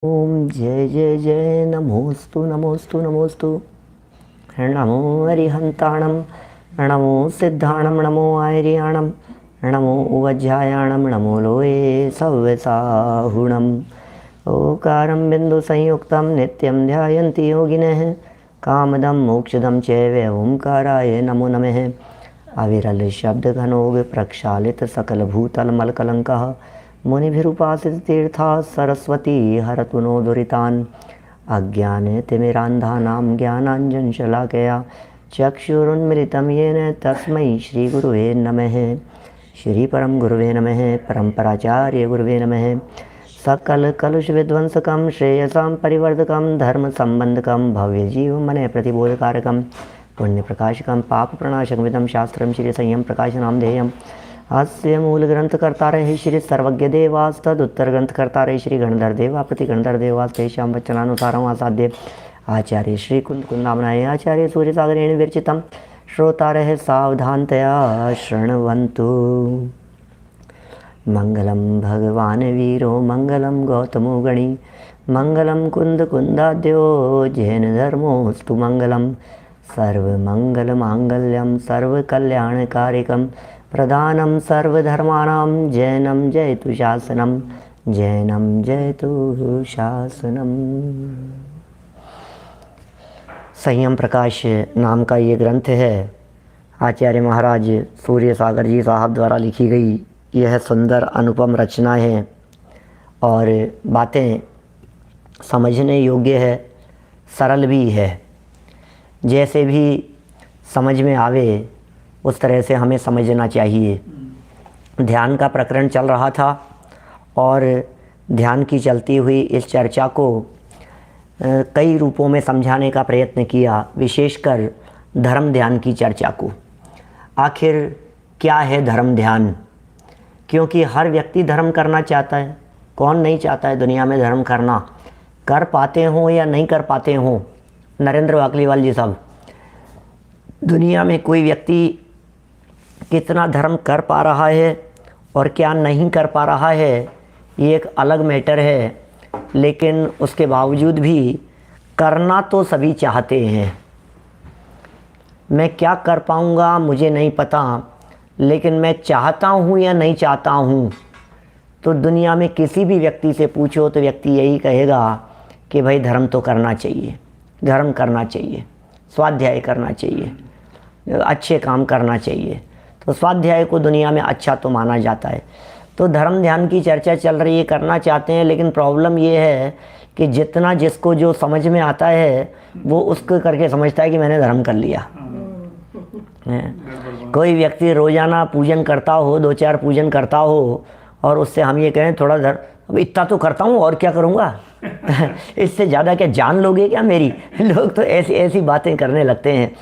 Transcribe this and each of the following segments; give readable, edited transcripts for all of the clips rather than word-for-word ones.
ओम जय जय जय नमोस्तु नमोस्तु नमोस्तु। नमो अरिहंताणम, नमो सिद्धाणम, नमो आर्याणम, नमो उवज्जायाणम, नमो लोये सव्यसाहुणम। ओकारं बिंदु संयुक्तं नित्यं ध्यायन्ति योगिनः, कामदं मोक्षदं चैव ओंकाराय नमो नमः। अविरल शब्द घनोग प्रक्षालित सकल भूतल मलकलंकः, मुनिभिरुपासित तीर्था सरस्वती हरतु नो दुरितान्। अज्ञानतिमिरान्धानां ज्ञानाञ्जनशलाकया चक्षुरुन्मिलितं येन तस्मै श्रीगुरुवे नमः। श्रीपरं गुरुवे नमः। परम्पराचार्य गुरुवे नमः। सकल कलुष विध्वंसकं श्रेयसां परिवर्धकं धर्मसम्बन्धकं भव्यजीवमने प्रतिबोधकारकं पुण्यप्रकाशकं पापप्रणाशकमिदं शास्त्रं श्रीसंयं प्रकाशनामधेयम्। अस्य मूलग्रंथकर्तारः श्री सर्वज्ञदेवास्तदुत्तरग्रंथकर्तारः श्री गणधर देवा प्रतिगणधर देवास्तेषां वचनानुसारम् आसाद्य आचार्य श्री कुंदकुंदामनाय आचार्य सूर्यसागरेण विरचितं श्रोतारः सावधानतया शृण्वन्तु। मंगलम भगवान वीरो मंगलम गौतमो गणी, मंगलम कुंदकुंदाद्यो जैन धर्मोस्तु मंगलम। सर्वमंगलमांगल्यं सर्वकल्याणकारिकं प्रधानं सर्वधर्माणां जैनं जयतु शासनं, जैनं जयतु शासनम। संयम प्रकाश नाम का ये ग्रंथ है, आचार्य महाराज सूर्य सागर जी साहब द्वारा लिखी गई यह सुंदर अनुपम रचना है और बातें समझने योग्य है, सरल भी है। जैसे भी समझ में आवे उस तरह से हमें समझना चाहिए। ध्यान का प्रकरण चल रहा था और ध्यान की चलती हुई इस चर्चा को कई रूपों में समझाने का प्रयत्न किया, विशेषकर धर्म ध्यान की चर्चा को। आखिर क्या है धर्म ध्यान? क्योंकि हर व्यक्ति धर्म करना चाहता है। कौन नहीं चाहता है दुनिया में धर्म करना? कर पाते हों या नहीं कर पाते हों, नरेंद्र वाकलीवाल जी साहब, दुनिया में कोई व्यक्ति कितना धर्म कर पा रहा है और क्या नहीं कर पा रहा है ये एक अलग मैटर है, लेकिन उसके बावजूद भी करना तो सभी चाहते हैं। मैं क्या कर पाऊँगा मुझे नहीं पता, लेकिन मैं चाहता हूँ या नहीं चाहता हूँ। तो दुनिया में किसी भी व्यक्ति से पूछो तो व्यक्ति यही कहेगा कि भाई धर्म तो करना चाहिए, धर्म करना चाहिए, स्वाध्याय करना चाहिए, अच्छे काम करना चाहिए। तो स्वाध्याय को दुनिया में अच्छा तो माना जाता है। तो धर्म ध्यान की चर्चा चल रही है, करना चाहते हैं, लेकिन प्रॉब्लम ये है कि जितना जिसको जो समझ में आता है वो उसको करके समझता है कि मैंने धर्म कर लिया। कोई व्यक्ति रोज़ाना पूजन करता हो, 2-4 पूजन करता हो और उससे हम ये कहें थोड़ा अब इतना तो करता हूँ और क्या करूँगा इससे ज़्यादा क्या जान लोगे क्या मेरी? लोग तो ऐसी ऐसी बातें करने लगते हैं।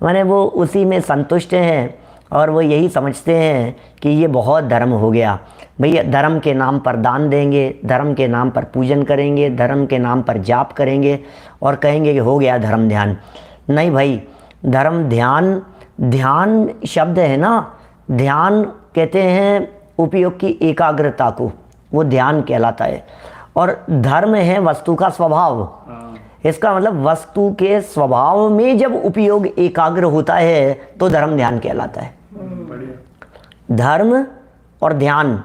माने वो उसी में संतुष्ट हैं और वो यही समझते हैं कि ये बहुत धर्म हो गया। भैया धर्म के नाम पर दान देंगे, धर्म के नाम पर पूजन करेंगे, धर्म के नाम पर जाप करेंगे और कहेंगे कि हो गया धर्म ध्यान। नहीं भाई, धर्म ध्यान, ध्यान शब्द है ना, ध्यान कहते हैं उपयोग की एकाग्रता को, वो ध्यान कहलाता है। और धर्म है वस्तु का स्वभाव। इसका मतलब वस्तु के स्वभाव में जब उपयोग एकाग्र होता है तो धर्म ध्यान कहलाता है। धर्म और ध्यान,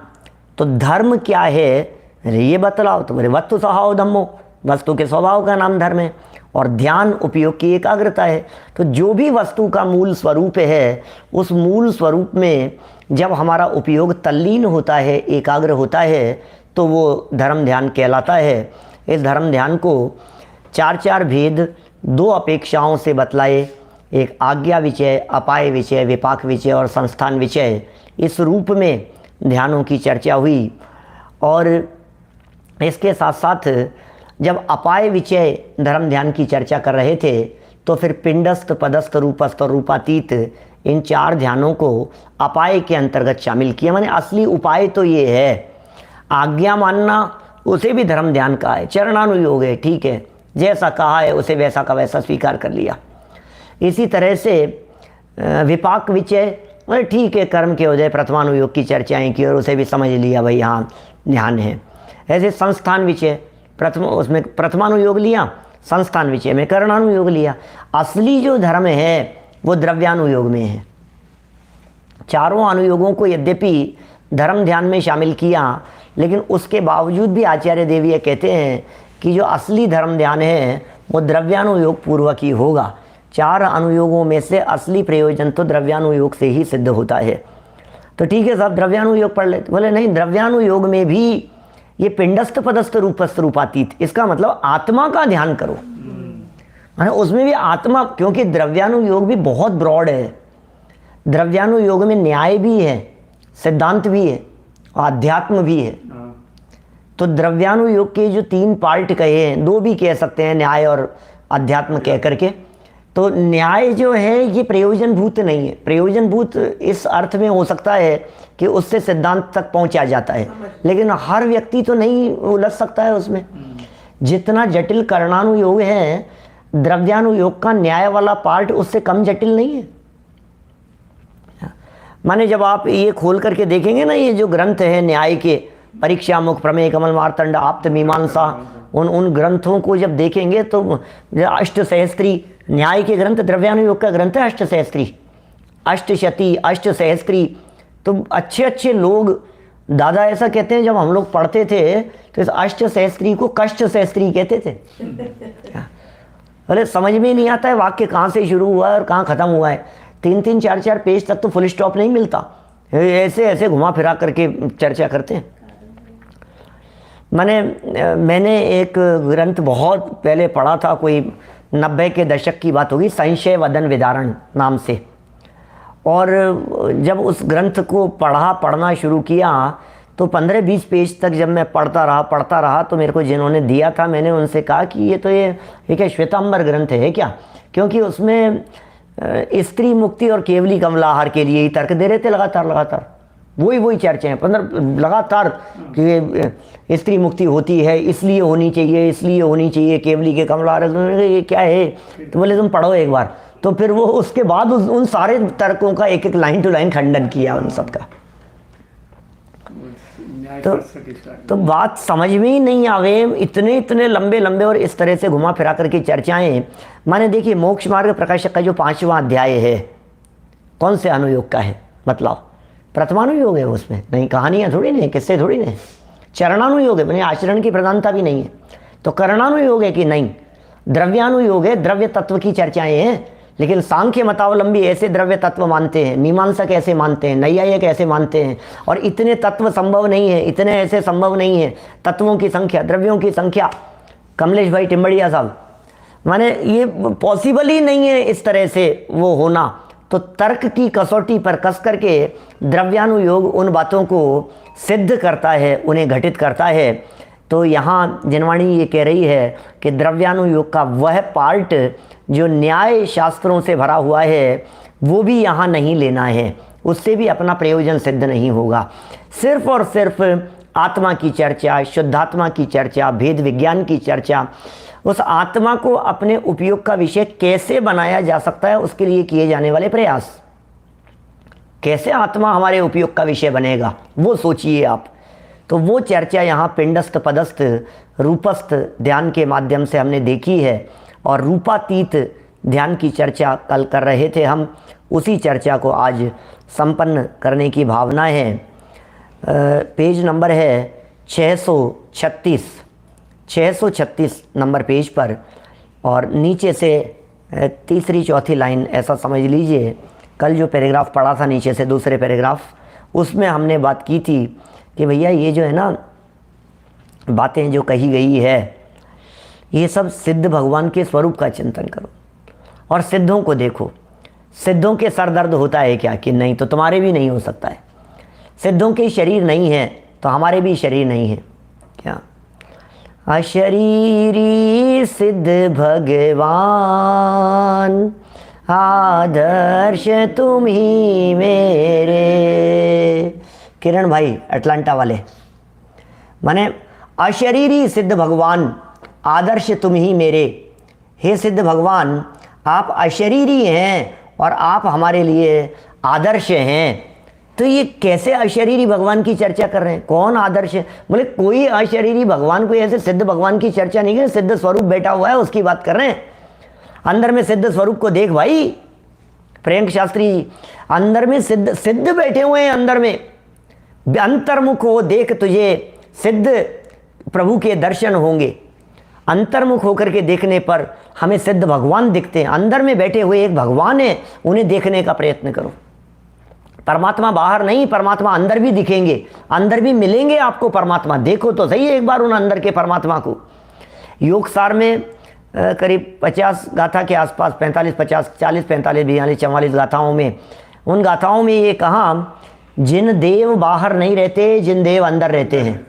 तो धर्म क्या है ये बतलाओ तो बोले वस्तु स्वभाव धम्मो, वस्तु के स्वभाव का नाम धर्म है। और ध्यान उपयोग की एकाग्रता है। तो जो भी वस्तु का मूल स्वरूप है उस मूल स्वरूप में जब हमारा उपयोग तल्लीन होता है, एकाग्र होता है, तो वो धर्म ध्यान कहलाता है। इस धर्म ध्यान को 4 भेद 2 अपेक्षाओं से बतलाए, एक आज्ञा विषय, अपाय विषय, विपाक विषय और संस्थान विषय। इस रूप में ध्यानों की चर्चा हुई। और इसके साथ साथ जब अपाय विषय धर्म ध्यान की चर्चा कर रहे थे तो फिर पिंडस्थ, पदस्थ, रूपस्थ और रूपातीत, इन 4 ध्यानों को अपाय के अंतर्गत शामिल किया। माने असली उपाय तो ये है, आज्ञा मानना उसे भी धर्म ध्यान का है, चरणानुयोग है, ठीक है, जैसा कहा है उसे वैसा का वैसा स्वीकार कर लिया। इसी तरह से विपाक विषय, ठीक है, कर्म के उदय प्रथमानुयोग की चर्चाएं की और उसे भी समझ लिया भाई हाँ ध्यान है। ऐसे संस्थान विषय, उसमें प्रथमानुयोग लिया, संस्थान विषय में करणानुयोग लिया। असली जो धर्म है वो द्रव्यानुयोग में है। चारों अनुयोगों को यद्यपि धर्म ध्यान में शामिल किया, लेकिन उसके बावजूद भी आचार्य देव ये कहते हैं कि जो असली धर्म ध्यान है वो द्रव्यानुयोग पूर्वक ही होगा। 4 अनुयोगों में से असली प्रयोजन तो द्रव्यानुयोग से ही सिद्ध होता है। तो ठीक है साहब, द्रव्यानुयोग पढ़ लेते। बोले नहीं, द्रव्यानुयोग में भी ये पिंडस्थ पदस्थ रूपस्थ रूपातीत, इसका मतलब आत्मा का ध्यान करो। उसमें भी आत्मा, क्योंकि द्रव्यानुयोग भी बहुत ब्रॉड है। द्रव्यानुयोग में न्याय भी है, सिद्धांत भी है, आध्यात्म भी है। तो द्रव्यानुयोग के जो 3 पार्ट कहे हैं, 2 भी कह सकते हैं, न्याय और अध्यात्म कह करके। तो न्याय जो है ये प्रयोजन भूत नहीं है। प्रयोजन भूत इस अर्थ में हो सकता है कि उससे सिद्धांत तक पहुंचा जाता है, लेकिन हर व्यक्ति तो नहीं उलझ सकता है उसमें। जितना जटिल करणानुयोग है, द्रव्यानुयोग का न्याय वाला पार्ट उससे कम जटिल नहीं है। माने जब आप ये खोल करके देखेंगे ना, ये जो ग्रंथ है न्याय के, परीक्षा मुख, प्रमेय, कमल, मार्तंड, आप्त, मीमांसा, उन ग्रंथों को जब देखेंगे तो अष्ट सहस्त्री न्याय के ग्रंथ, द्रव्यानुयोग का ग्रंथ है अष्ट सहस्त्री, अष्टशती, अष्ट सहस्त्री। तो अच्छे अच्छे लोग, दादा ऐसा कहते हैं, जब हम लोग पढ़ते थे तो इस अष्ट सहस्त्री को कष्ट सहस्त्री कहते थे। अरे समझ में नहीं आता है वाक्य कहाँ से शुरू हुआ है और कहाँ ख़त्म हुआ है। 3-3, 4-4 पेज तक तो फुल स्टॉप नहीं मिलता, ऐसे ऐसे घुमा फिरा करके चर्चा करते हैं। मैंने एक ग्रंथ बहुत पहले पढ़ा था, कोई 90 के दशक की बात होगी, संशय वदन विदारण नाम से। और जब उस ग्रंथ को पढ़ना शुरू किया तो 15-20 पेज तक जब मैं पढ़ता रहा तो मेरे को जिन्होंने दिया था, मैंने उनसे कहा कि ये क्या श्वेतांबर ग्रंथ है क्या? क्योंकि उसमें स्त्री मुक्ति और केवली कमलाहार के लिए ही तर्क दे रहे थे लगातार वही चर्चाएं 15 लगातार कि स्त्री मुक्ति होती है, इसलिए होनी चाहिए, केवली के कमलाहार। ये क्या है? तो बोले तुम पढ़ो एक बार। तो फिर वो उसके बाद उन सारे तर्कों का एक लाइन टू लाइन खंडन किया उन सबका। तो बात समझ में ही नहीं आवे, इतने लंबे और इस तरह से घुमा फिरा करके चर्चाएं। माने देखिए, मोक्ष मार्ग प्रकाशक का जो 5वां अध्याय है, कौन से अनुयोग का है? मतलब प्रथमानुयोग है उसमें, नहीं कहानियां थोड़ी नहीं, किस्से थोड़ी नहीं। चरणानुयोग है, मैंने आचरण की प्रधानता भी नहीं है। तो करणानुयोग है कि नहीं? द्रव्यानुयोग है, द्रव्य तत्व की चर्चाएं हैं। लेकिन सांख्य मतावलंबी ऐसे द्रव्य तत्व मानते हैं, मीमांसक ऐसे मानते हैं, नैयायिक ऐसे मानते हैं। और इतने तत्व संभव नहीं है, इतने ऐसे संभव नहीं है, तत्वों की संख्या, द्रव्यों की संख्या। कमलेश भाई टिम्बड़िया साहब, माने ये पॉसिबल ही नहीं है इस तरह से वो होना। तो तर्क की कसौटी पर कस करके द्रव्यानुयोग उन बातों को सिद्ध करता है, उन्हें घटित करता है। तो यहाँ जिनवाणी ये कह रही है कि द्रव्यानुयोग का वह पार्ट जो न्याय शास्त्रों से भरा हुआ है वो भी यहाँ नहीं लेना है, उससे भी अपना प्रयोजन सिद्ध नहीं होगा। सिर्फ और सिर्फ आत्मा की चर्चा, शुद्धात्मा की चर्चा, भेद विज्ञान की चर्चा, उस आत्मा को अपने उपयोग का विषय कैसे बनाया जा सकता है, उसके लिए किए जाने वाले प्रयास, कैसे आत्मा हमारे उपयोग का विषय बनेगा, वो सोचिए आप। तो वो चर्चा यहाँ पिंडस्थ पदस्थ रूपस्थ ध्यान के माध्यम से हमने देखी है। और रूपातीत ध्यान की चर्चा कल कर रहे थे हम, उसी चर्चा को आज संपन्न करने की भावना है। पेज नंबर है 636 नंबर पेज पर, और नीचे से 3-4 लाइन ऐसा समझ लीजिए। कल जो पैराग्राफ पढ़ा था नीचे से दूसरे पैराग्राफ, उसमें हमने बात की थी कि भैया ये जो है ना बातें जो कही गई है, ये सब सिद्ध भगवान के स्वरूप का चिंतन करो और सिद्धों को देखो। सिद्धों के सर दर्द होता है क्या कि नहीं? तो तुम्हारे भी नहीं हो सकता है। सिद्धों के शरीर नहीं है तो हमारे भी शरीर नहीं है क्या? अशरीरी सिद्ध भगवान, आदर्श तुम ही मेरे। किरण भाई अटलांटा वाले, माने अशरीरी सिद्ध भगवान, आदर्श तुम ही मेरे। हे सिद्ध भगवान, आप अशरीरी हैं और आप हमारे लिए आदर्श हैं। तो ये कैसे अशरीरी भगवान की चर्चा कर रहे हैं? कौन आदर्श है? बोले कोई अशरीरी भगवान, कोई ऐसे सिद्ध भगवान की चर्चा नहीं कर, सिद्ध स्वरूप बैठा हुआ है उसकी बात कर रहे हैं। अंदर में सिद्ध स्वरूप को देख भाई प्रियंक शास्त्री जी, अंदर में सिद्ध सिद्ध बैठे हुए हैं, अंदर में अंतर्मुख हो, देख तुझे सिद्ध प्रभु के दर्शन होंगे। अंतर्मुख होकर के देखने पर हमें सिद्ध भगवान दिखते हैं। अंदर में बैठे हुए एक भगवान है, उन्हें देखने का प्रयत्न करो। परमात्मा बाहर नहीं, परमात्मा अंदर भी दिखेंगे, अंदर भी मिलेंगे आपको परमात्मा। देखो तो सही एक बार उन अंदर के परमात्मा को। योग सार में करीब 50 गाथा के आसपास, 45 50 40 45 42 44 गाथाओं में, उन गाथाओं में ये कहा, जिन देव बाहर नहीं रहते, जिन देव अंदर रहते हैं।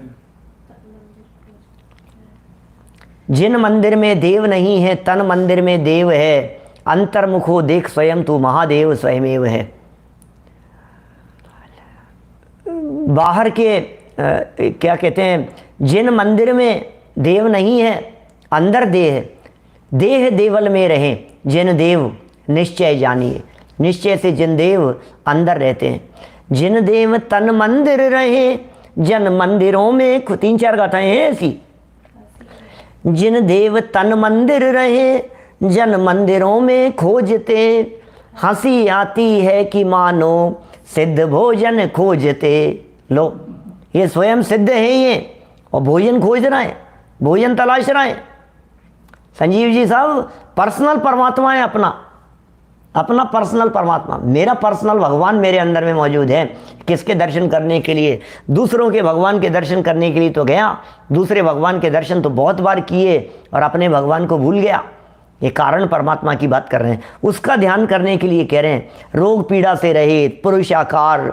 जिन मंदिर में देव नहीं है, तन मंदिर में देव है। अंतर्मुख हो देख स्वयं तू महादेव स्वयमेव है। बाहर के क्या कहते हैं, जिन मंदिर में देव नहीं है, अंदर देह, देह देवल में रहे जिन देव निश्चय जानिए। निश्चय से जिन देव अंदर रहते हैं। जिन देव तन मंदिर रहे, जन मंदिरों में, 3-4 गाथाएं हैं ऐसी। जिन देव तन मंदिर रहे, जन मंदिरों में खोजते, हंसी आती है कि मानो सिद्ध भोजन खोजते। लो ये स्वयं सिद्ध है ये, और भोजन खोज रहा है, भोजन तलाश रहा है। संजीव जी साहब पर्सनल परमात्मा है, अपना पर्सनल परमात्मा, मेरा पर्सनल भगवान मेरे अंदर में मौजूद है। किसके दर्शन करने के लिए? दूसरों के भगवान के दर्शन करने के लिए तो गया, दूसरे भगवान के दर्शन तो बहुत बार किए और अपने भगवान को भूल गया। ये कारण परमात्मा की बात कर रहे हैं, उसका ध्यान करने के लिए कह रहे हैं। रोग पीड़ा से रहित, पुरुषाकार,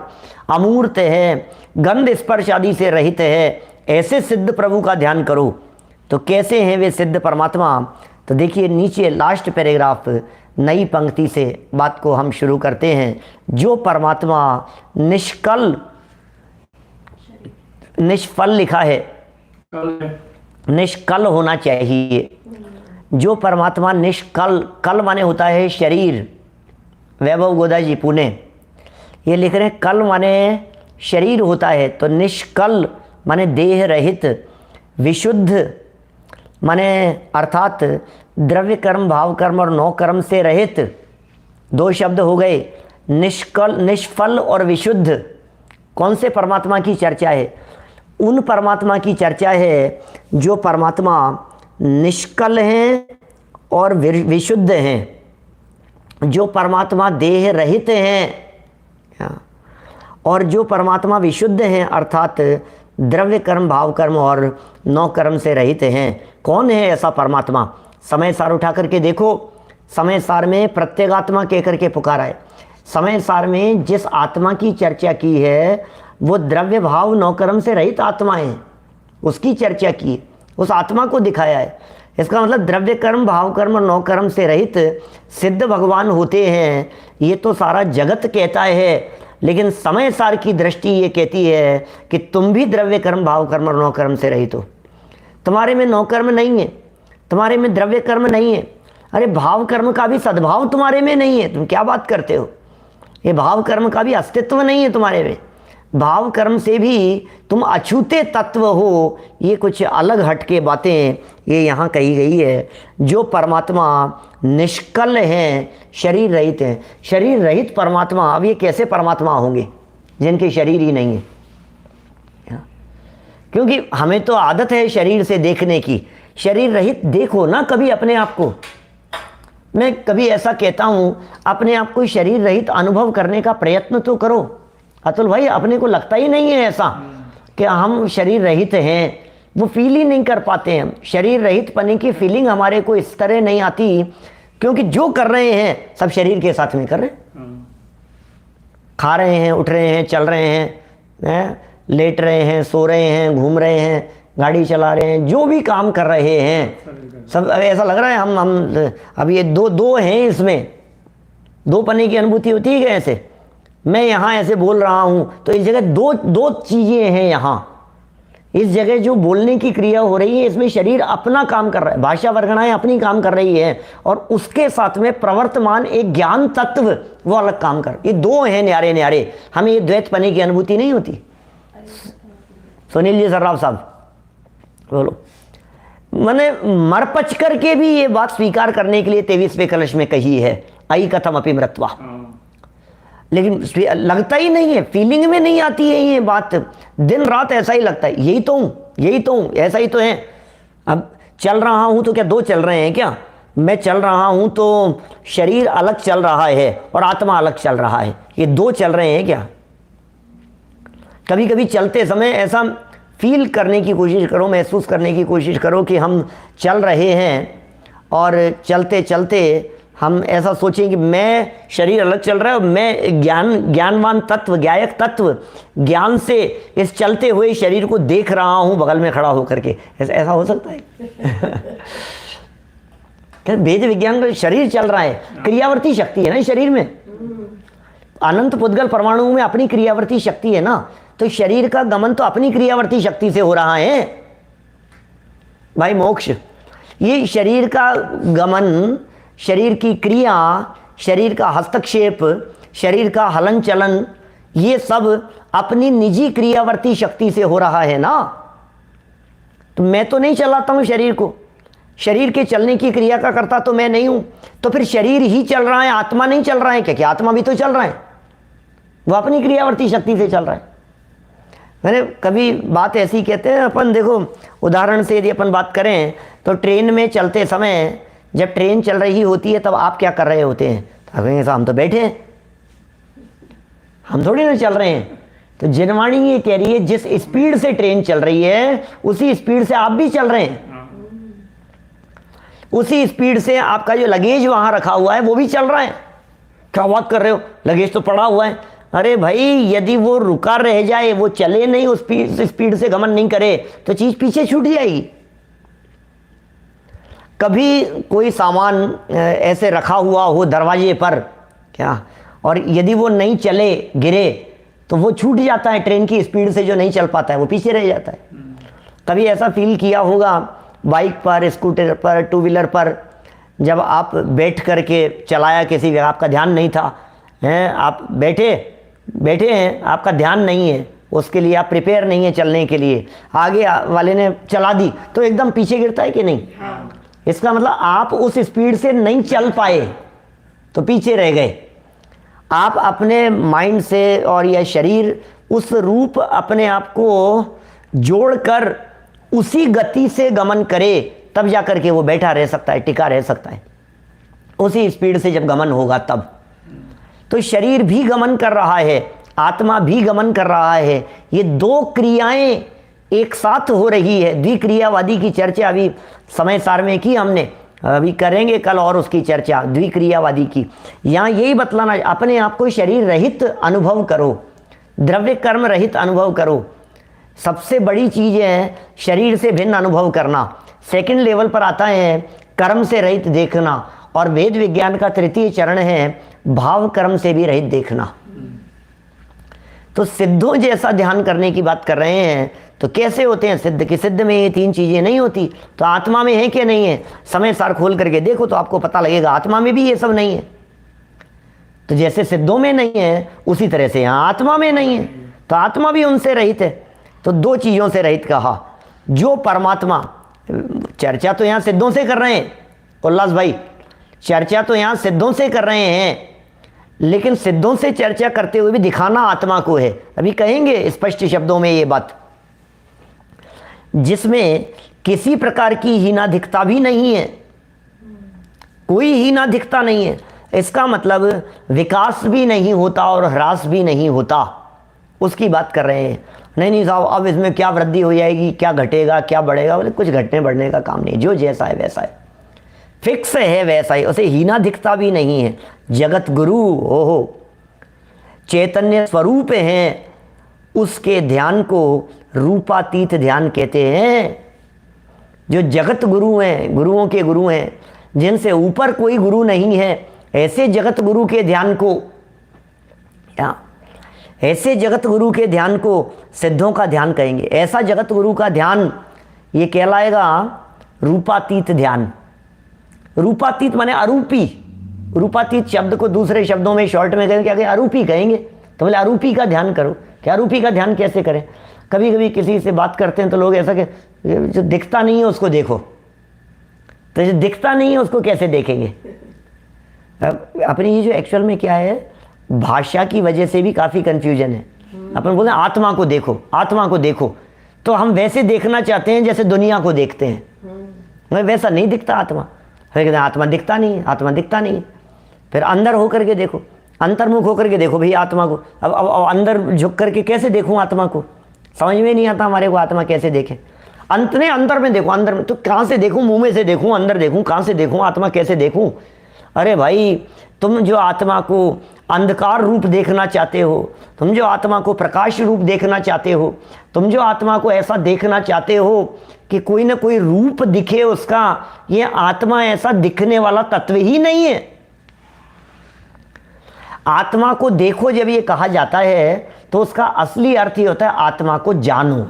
अमूर्त है, गंध स्पर्श आदि से रहित है, ऐसे सिद्ध प्रभु का ध्यान करो। तो कैसे हैं वे सिद्ध परमात्मा? तो देखिए नीचे लास्ट पैराग्राफ, नई पंक्ति से बात को हम शुरू करते हैं। जो परमात्मा निष्कल, निष्फल लिखा है, निष्कल होना चाहिए। जो परमात्मा निष्कल, कल माने होता है शरीर। वैभव गोदा जी पुणे ये लिख रहे हैं, कल माने शरीर होता है, तो निष्कल माने देह रहित, विशुद्ध माने अर्थात द्रव्य कर्म, भाव कर्म और नौ कर्म से रहित। 2 शब्द हो गए, निष्कल, निष्फल और विशुद्ध। कौन से परमात्मा की चर्चा है? उन परमात्मा की चर्चा है जो परमात्मा निष्कल हैं और विशुद्ध हैं। जो परमात्मा देह रहित हैं और जो परमात्मा विशुद्ध हैं, अर्थात द्रव्य कर्म, भाव कर्म और 9 कर्म से रहित हैं। कौन है ऐसा परमात्मा? समय सार उठा करके देखो। समय सार में प्रत्येगात्मा कह करके पुकारा है। समय सार में जिस आत्मा की चर्चा की है वो द्रव्य भाव 9 कर्म से रहित आत्मा है, उसकी चर्चा की, उस आत्मा को दिखाया है। इसका मतलब द्रव्य कर्म, भाव कर्म और 9 कर्म से रहित सिद्ध भगवान होते हैं। ये तो सारा जगत कहता है, लेकिन समय सार की दृष्टि ये कहती है कि तुम भी द्रव्य कर्म, भाव कर्म और 9 कर्म से रहित हो। तुम्हारे में 9 कर्म नहीं है, तुम्हारे में द्रव्य कर्म नहीं है। अरे भाव कर्म का भी सद्भाव तुम्हारे में नहीं है, तुम क्या बात करते हो? ये भाव कर्म का भी अस्तित्व नहीं है तुम्हारे में। भाव कर्म से भी तुम अछूते तत्व हो। ये कुछ अलग हटके बातें ये यहाँ कही गई है। जो परमात्मा निष्कल हैं, शरीर रहित हैं। शरीर रहित परमात्मा, अब ये कैसे परमात्मा होंगे जिनके शरीर ही नहीं है? क्योंकि हमें तो आदत है शरीर से देखने की। शरीर रहित देखो ना कभी अपने आप को। मैं कभी ऐसा कहता हूँ, अपने आप को शरीर रहित अनुभव करने का प्रयत्न तो करो। अतुल भाई, अपने को लगता ही नहीं है ऐसा कि हम शरीर रहित हैं, वो फील ही नहीं कर पाते हैं। शरीर रहित पने की फीलिंग हमारे को इस तरह नहीं आती, क्योंकि जो कर रहे हैं सब शरीर के साथ में कर रहे हैं। खा रहे हैं, उठ रहे हैं, चल रहे हैं, लेट रहे हैं, सो रहे हैं, घूम रहे हैं, गाड़ी चला रहे हैं, जो भी काम कर रहे हैं सब ऐसा लग रहा है हम अब ये दो हैं, इसमें दो पने की अनुभूति होती है। ऐसे मैं यहाँ ऐसे बोल रहा हूँ तो इस जगह दो चीज़ें हैं यहाँ। इस जगह जो बोलने की क्रिया हो रही है इसमें शरीर अपना काम कर रहा है, भाषा वर्गणाएं अपनी काम कर रही है, और उसके साथ में प्रवर्तमान एक ज्ञान तत्व वो अलग काम कर, ये दो हैं न्यारे न्यारे, हमें ये द्वैत पने की अनुभूति नहीं होती। सुनील जी सर्राफ साहब बोलो। मैंने मरपच करके भी ये बात स्वीकार करने के लिए 23वें कलश में कही है, आई कथम अपि मृत्वा, लेकिन लगता ही नहीं है, फीलिंग में नहीं आती है ये बात, दिन रात ऐसा ही लगता है, यही तो हूँ, यही तो हूँ, ऐसा ही तो है। अब चल रहा हूँ तो क्या दो चल रहे हैं क्या? मैं चल रहा हूँ तो शरीर अलग चल रहा है और आत्मा अलग चल रहा है, ये दो चल रहे हैं क्या? कभी कभी चलते समय ऐसा फील करने की कोशिश करो, महसूस करने की कोशिश करो कि हम चल रहे हैं और चलते चलते हम ऐसा सोचें कि मैं, शरीर अलग चल रहा है और मैं ज्ञानवान तत्व, ज्ञायक तत्व, ज्ञान से इस चलते हुए शरीर को देख रहा हूं बगल में खड़ा होकर के, ऐसा हो सकता है? क्या वेद विज्ञान का शरीर चल रहा है, क्रियावर्ती शक्ति है ना शरीर में, अनंत पुद्गल परमाणु में अपनी क्रियावर्ती शक्ति है ना, तो शरीर का गमन तो अपनी क्रियावर्ती शक्ति से हो रहा है भाई। मोक्ष, ये शरीर का गमन, शरीर की क्रिया, शरीर का हस्तक्षेप, शरीर का हलन चलन, ये सब अपनी निजी क्रियावर्ती शक्ति से हो रहा है ना। तो मैं तो नहीं चलाता हूं शरीर को, शरीर के चलने की क्रिया का करता तो मैं नहीं हूं, तो फिर शरीर ही चल रहा है, आत्मा नहीं चल रहा है क्या? आत्मा भी तो चल रहा है, वो अपनी क्रियावर्ती शक्ति से चल रहा है। मैंने कभी बात ऐसी कहते हैं अपन, देखो उदाहरण से यदि अपन बात करें तो ट्रेन में चलते समय जब ट्रेन चल रही होती है तब आप क्या कर रहे होते हैं? तो कहेंगे हम तो बैठे हैं, हम थोड़ी ना चल रहे हैं। तो जनवाणी ये कह रही है जिस स्पीड से ट्रेन चल रही है उसी स्पीड से आप भी चल रहे हैं, उसी स्पीड से आपका जो लगेज वहां रखा हुआ है वो भी चल रहा है। क्या बात कर रहे हो, लगेज तो पड़ा हुआ है। अरे भाई, यदि वो रुका रह जाए, वो चले नहीं, उस स्पीड से गमन नहीं करे तो चीज पीछे छूट जाएगी। कभी कोई सामान ऐसे रखा हुआ हो दरवाजे पर क्या, और यदि वो नहीं चले, गिरे, तो वो छूट जाता है, ट्रेन की स्पीड से जो नहीं चल पाता है वो पीछे रह जाता है। कभी ऐसा फील किया होगा बाइक पर, स्कूटर पर, टू व्हीलर पर, जब आप बैठ करके चलाया, किसी भी आपका ध्यान नहीं था, हैं आप बैठे हैं, आपका ध्यान नहीं है, उसके लिए आप प्रिपेयर नहीं है चलने के लिए, आगे वाले ने चला दी तो एकदम पीछे गिरता है कि नहीं? इसका मतलब आप उस स्पीड से नहीं चल पाए तो पीछे रह गए। आप अपने माइंड से और यह शरीर उस रूप अपने आप को जोड़कर उसी गति से गमन करे तब जाकर के वो बैठा रह सकता है, टिका रह सकता है। उसी स्पीड से जब गमन होगा तब। तो शरीर भी गमन कर रहा है, आत्मा भी गमन कर रहा है, ये दो क्रियाएं एक साथ हो रही है। द्विक्रियावादी की चर्चा अभी समय सार में की हमने, अभी करेंगे कल और उसकी चर्चा द्विक्रियावादी की। यहाँ यही बतलाना, अपने आप को शरीर रहित अनुभव करो, द्रव्य कर्म रहित अनुभव करो। सबसे बड़ी चीज है शरीर से भिन्न अनुभव करना। सेकंड लेवल पर आता है कर्म से रहित देखना, और वेद विज्ञान का तृतीय चरण है भाव कर्म से भी रहित देखना। तो सिद्धों जैसा ध्यान करने की बात कर रहे हैं, तो कैसे होते हैं सिद्ध? कि सिद्ध में ये तीन चीजें नहीं होती, तो आत्मा में है क्या नहीं है? समय सार खोल करके देखो तो आपको पता लगेगा आत्मा में भी ये सब नहीं है। तो जैसे सिद्धों में नहीं है उसी तरह से यहाँ आत्मा में नहीं है, तो आत्मा भी उनसे रहित है। तो दो चीजों से रहित कहा, जो परमात्मा, चर्चा तो यहाँ सिद्धों से कर रहे हैं उल्लास भाई, चर्चा तो यहाँ सिद्धों से कर रहे हैं, लेकिन सिद्धों से चर्चा करते हुए भी दिखाना आत्मा को है। अभी कहेंगे स्पष्ट शब्दों में ये बात, जिसमें किसी प्रकार की हीनाधिकता भी नहीं है, कोई हीनाधिकता नहीं है। इसका मतलब विकास भी नहीं होता और ह्रास भी नहीं होता, उसकी बात कर रहे हैं। नहीं साहब, अब इसमें क्या वृद्धि हो जाएगी, क्या घटेगा, क्या बढ़ेगा? बोले कुछ घटने बढ़ने का काम नहीं, जो जैसा है वैसा है, फिक्स है वैसा ही, उसे हीनाधिकता भी नहीं है। जगत गुरु ओहो चैतन्य स्वरूप हैं, उसके ध्यान को रूपातीत ध्यान कहते हैं। जो जगत गुरु हैं, गुरुओं के गुरु हैं, जिनसे ऊपर कोई गुरु नहीं है, ऐसे जगत गुरु के ध्यान को, ऐसे जगत गुरु के ध्यान को सिद्धों का ध्यान कहेंगे। ऐसा जगत गुरु का ध्यान ये कहलाएगा रूपातीत ध्यान। रूपातीत माने अरूपी। रूपातीत शब्द को दूसरे शब्दों में शॉर्ट में कहेंगे, क्या अरूपी कहेंगे। तो बोले अरूपी का ध्यान करो। क्या अरूपी का ध्यान कैसे करें? कभी कभी किसी से बात करते हैं तो लोग ऐसा कि जो दिखता नहीं है उसको देखो, तो जो दिखता नहीं है उसको कैसे देखेंगे? अपनी ये जो एक्चुअल में क्या है, भाषा की वजह से भी काफ़ी कन्फ्यूजन है। अपन बोलते हैं आत्मा को देखो, आत्मा को देखो, तो हम वैसे देखना चाहते हैं जैसे दुनिया को देखते हैं। वैसा नहीं दिखता आत्मा। फिर कहते हैं आत्मा दिखता नहीं है, आत्मा दिखता नहीं है। फिर अंदर होकर के देखो, अंतर्मुख होकर के देखो भाई आत्मा को। अब अंदर झुक करके कैसे देखूं आत्मा को? समझ में नहीं आता हमारे को आत्मा कैसे देखें। अंत ने अंदर में देखो, अंदर में तो कहाँ से देखूं? मुंह में से देखूं, अंदर देखूं, कहाँ से देखूं? आत्मा कैसे देखूं? अरे भाई, तुम जो आत्मा को अंधकार रूप देखना चाहते हो, तुम जो आत्मा को प्रकाश रूप देखना चाहते हो, तुम जो आत्मा को ऐसा देखना चाहते हो कि कोई ना कोई रूप दिखे उसका, ये आत्मा ऐसा दिखने वाला तत्व ही नहीं है। आत्मा को देखो जब ये कहा जाता है तो उसका असली अर्थ ही होता है आत्मा को जानो।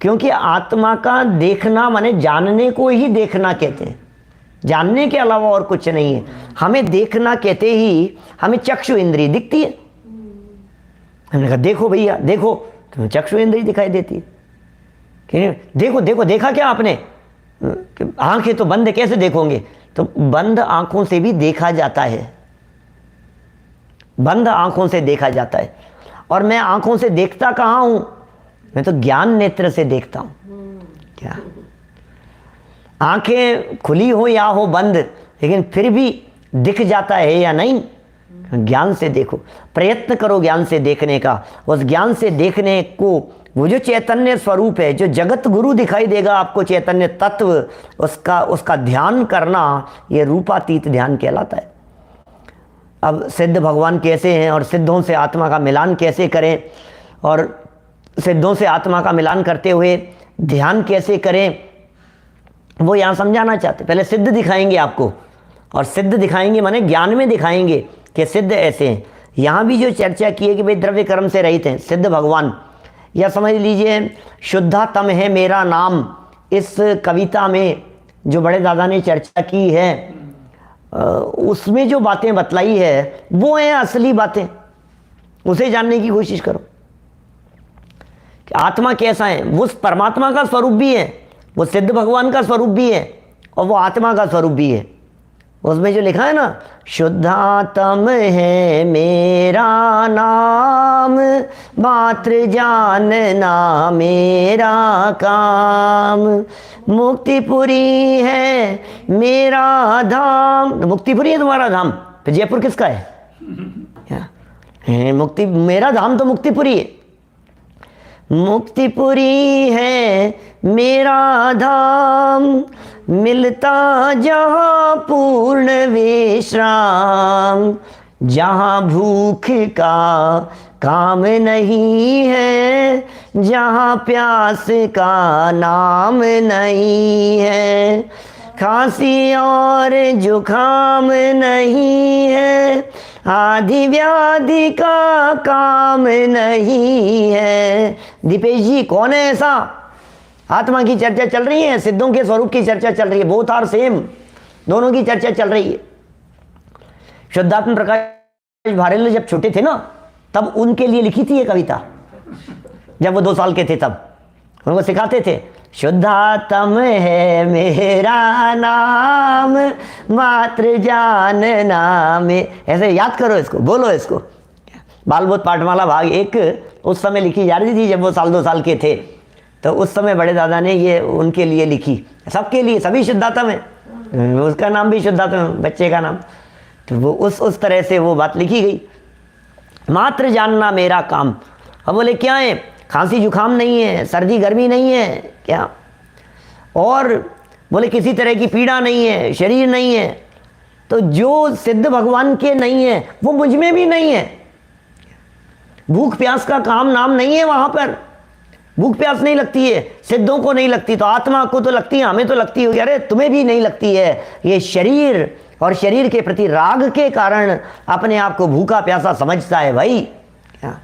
क्योंकि आत्मा का देखना माने जानने को ही देखना कहते हैं, जानने के अलावा और कुछ नहीं है। हमें देखना कहते ही हमें चक्षु इंद्रिय दिखती है। हमने कहा देखो भैया देखो, तो चक्षु इंद्रिय दिखाई देती है कि देखो देखो, देखा क्या आपने? आंखें तो बंद है, कैसे देखोगे? तो बंद आंखों से भी देखा जाता है, बंद आंखों से देखा जाता है। और मैं आंखों से देखता कहाँ हूं? मैं तो ज्ञान नेत्र से देखता हूं। क्या आंखें खुली हो या हो बंद, लेकिन फिर भी दिख जाता है या नहीं? ज्ञान से देखो, प्रयत्न करो ज्ञान से देखने का। उस ज्ञान से देखने को वो जो चैतन्य स्वरूप है, जो जगत गुरु दिखाई देगा आपको, चैतन्य तत्व, उसका ध्यान करना, ये रूपातीत ध्यान कहलाता है। अब सिद्ध भगवान कैसे हैं और सिद्धों से आत्मा का मिलान कैसे करें, और सिद्धों से आत्मा का मिलान करते हुए ध्यान कैसे करें, वो यहाँ समझाना चाहते। पहले सिद्ध दिखाएंगे आपको, और सिद्ध दिखाएंगे माने ज्ञान में दिखाएंगे कि सिद्ध ऐसे हैं। यहाँ भी जो चर्चा की है कि भाई द्रव्य कर्म से रहित हैं सिद्ध भगवान, या समझ लीजिए शुद्धातम है मेरा नाम, इस कविता में जो बड़े दादा ने चर्चा की है, उसमें जो बातें बतलाई है वो हैं असली बातें। उसे जानने की कोशिश करो कि आत्मा कैसा है। वो परमात्मा का स्वरूप भी है, वो सिद्ध भगवान का स्वरूप भी है, और वो आत्मा का स्वरूप भी है। उसमें जो लिखा है ना, शुद्धात्म है मेरा नाम, मात्र जानना मेरा काम, मुक्तिपुरी है मेरा धाम। मुक्तिपुरी है तुम्हारा धाम, तो जयपुर किसका है? मुक्ति मेरा धाम तो मुक्तिपुरी है। मुक्तिपुरी है मेरा धाम, मिलता जहाँ पूर्ण विश्राम, जहाँ भूख का काम नहीं है, जहाँ प्यास का नाम नहीं है, खांसी और जुखाम नहीं है, आदि व्याधि का काम नहीं है। दीपेश जी, कौन है ऐसा? आत्मा की चर्चा चल रही है, सिद्धों के स्वरूप की चर्चा चल रही है, बोथ आर सेम, दोनों की चर्चा चल रही है। शुद्धात्म प्रकाश भारेल जब छोटे थे ना, तब उनके लिए लिखी थी ये कविता। जब वो 2 साल के थे तब उनको सिखाते थे, शुद्धात्म है मेरा नाम, मात्र जानना में। ऐसे याद करो इसको, बोलो इसको। बालबोध पाठमाला भाग 1 उस समय लिखी जा रही थी जब वो 1-2 साल के थे, तो उस समय बड़े दादा ने ये उनके लिए लिखी, सबके लिए, सभी शुद्धात्म है, उसका नाम भी शुद्धात्म है, बच्चे का नाम। तो वो उस तरह से वो बात लिखी गई, मात्र जानना मेरा काम। अब बोले क्या है? खांसी जुकाम नहीं है, सर्दी गर्मी नहीं है क्या, और बोले किसी तरह की पीड़ा नहीं है, शरीर नहीं है। तो जो सिद्ध भगवान के नहीं है वो मुझ में भी नहीं है। भूख प्यास का काम नाम नहीं है, वहां पर भूख प्यास नहीं लगती है, सिद्धों को नहीं लगती, तो आत्मा को तो लगती है, हमें तो लगती है। अरे तुम्हें भी नहीं लगती है। ये शरीर और शरीर के प्रति राग के कारण अपने आप को भूखा प्यासा समझता है। भाई क्या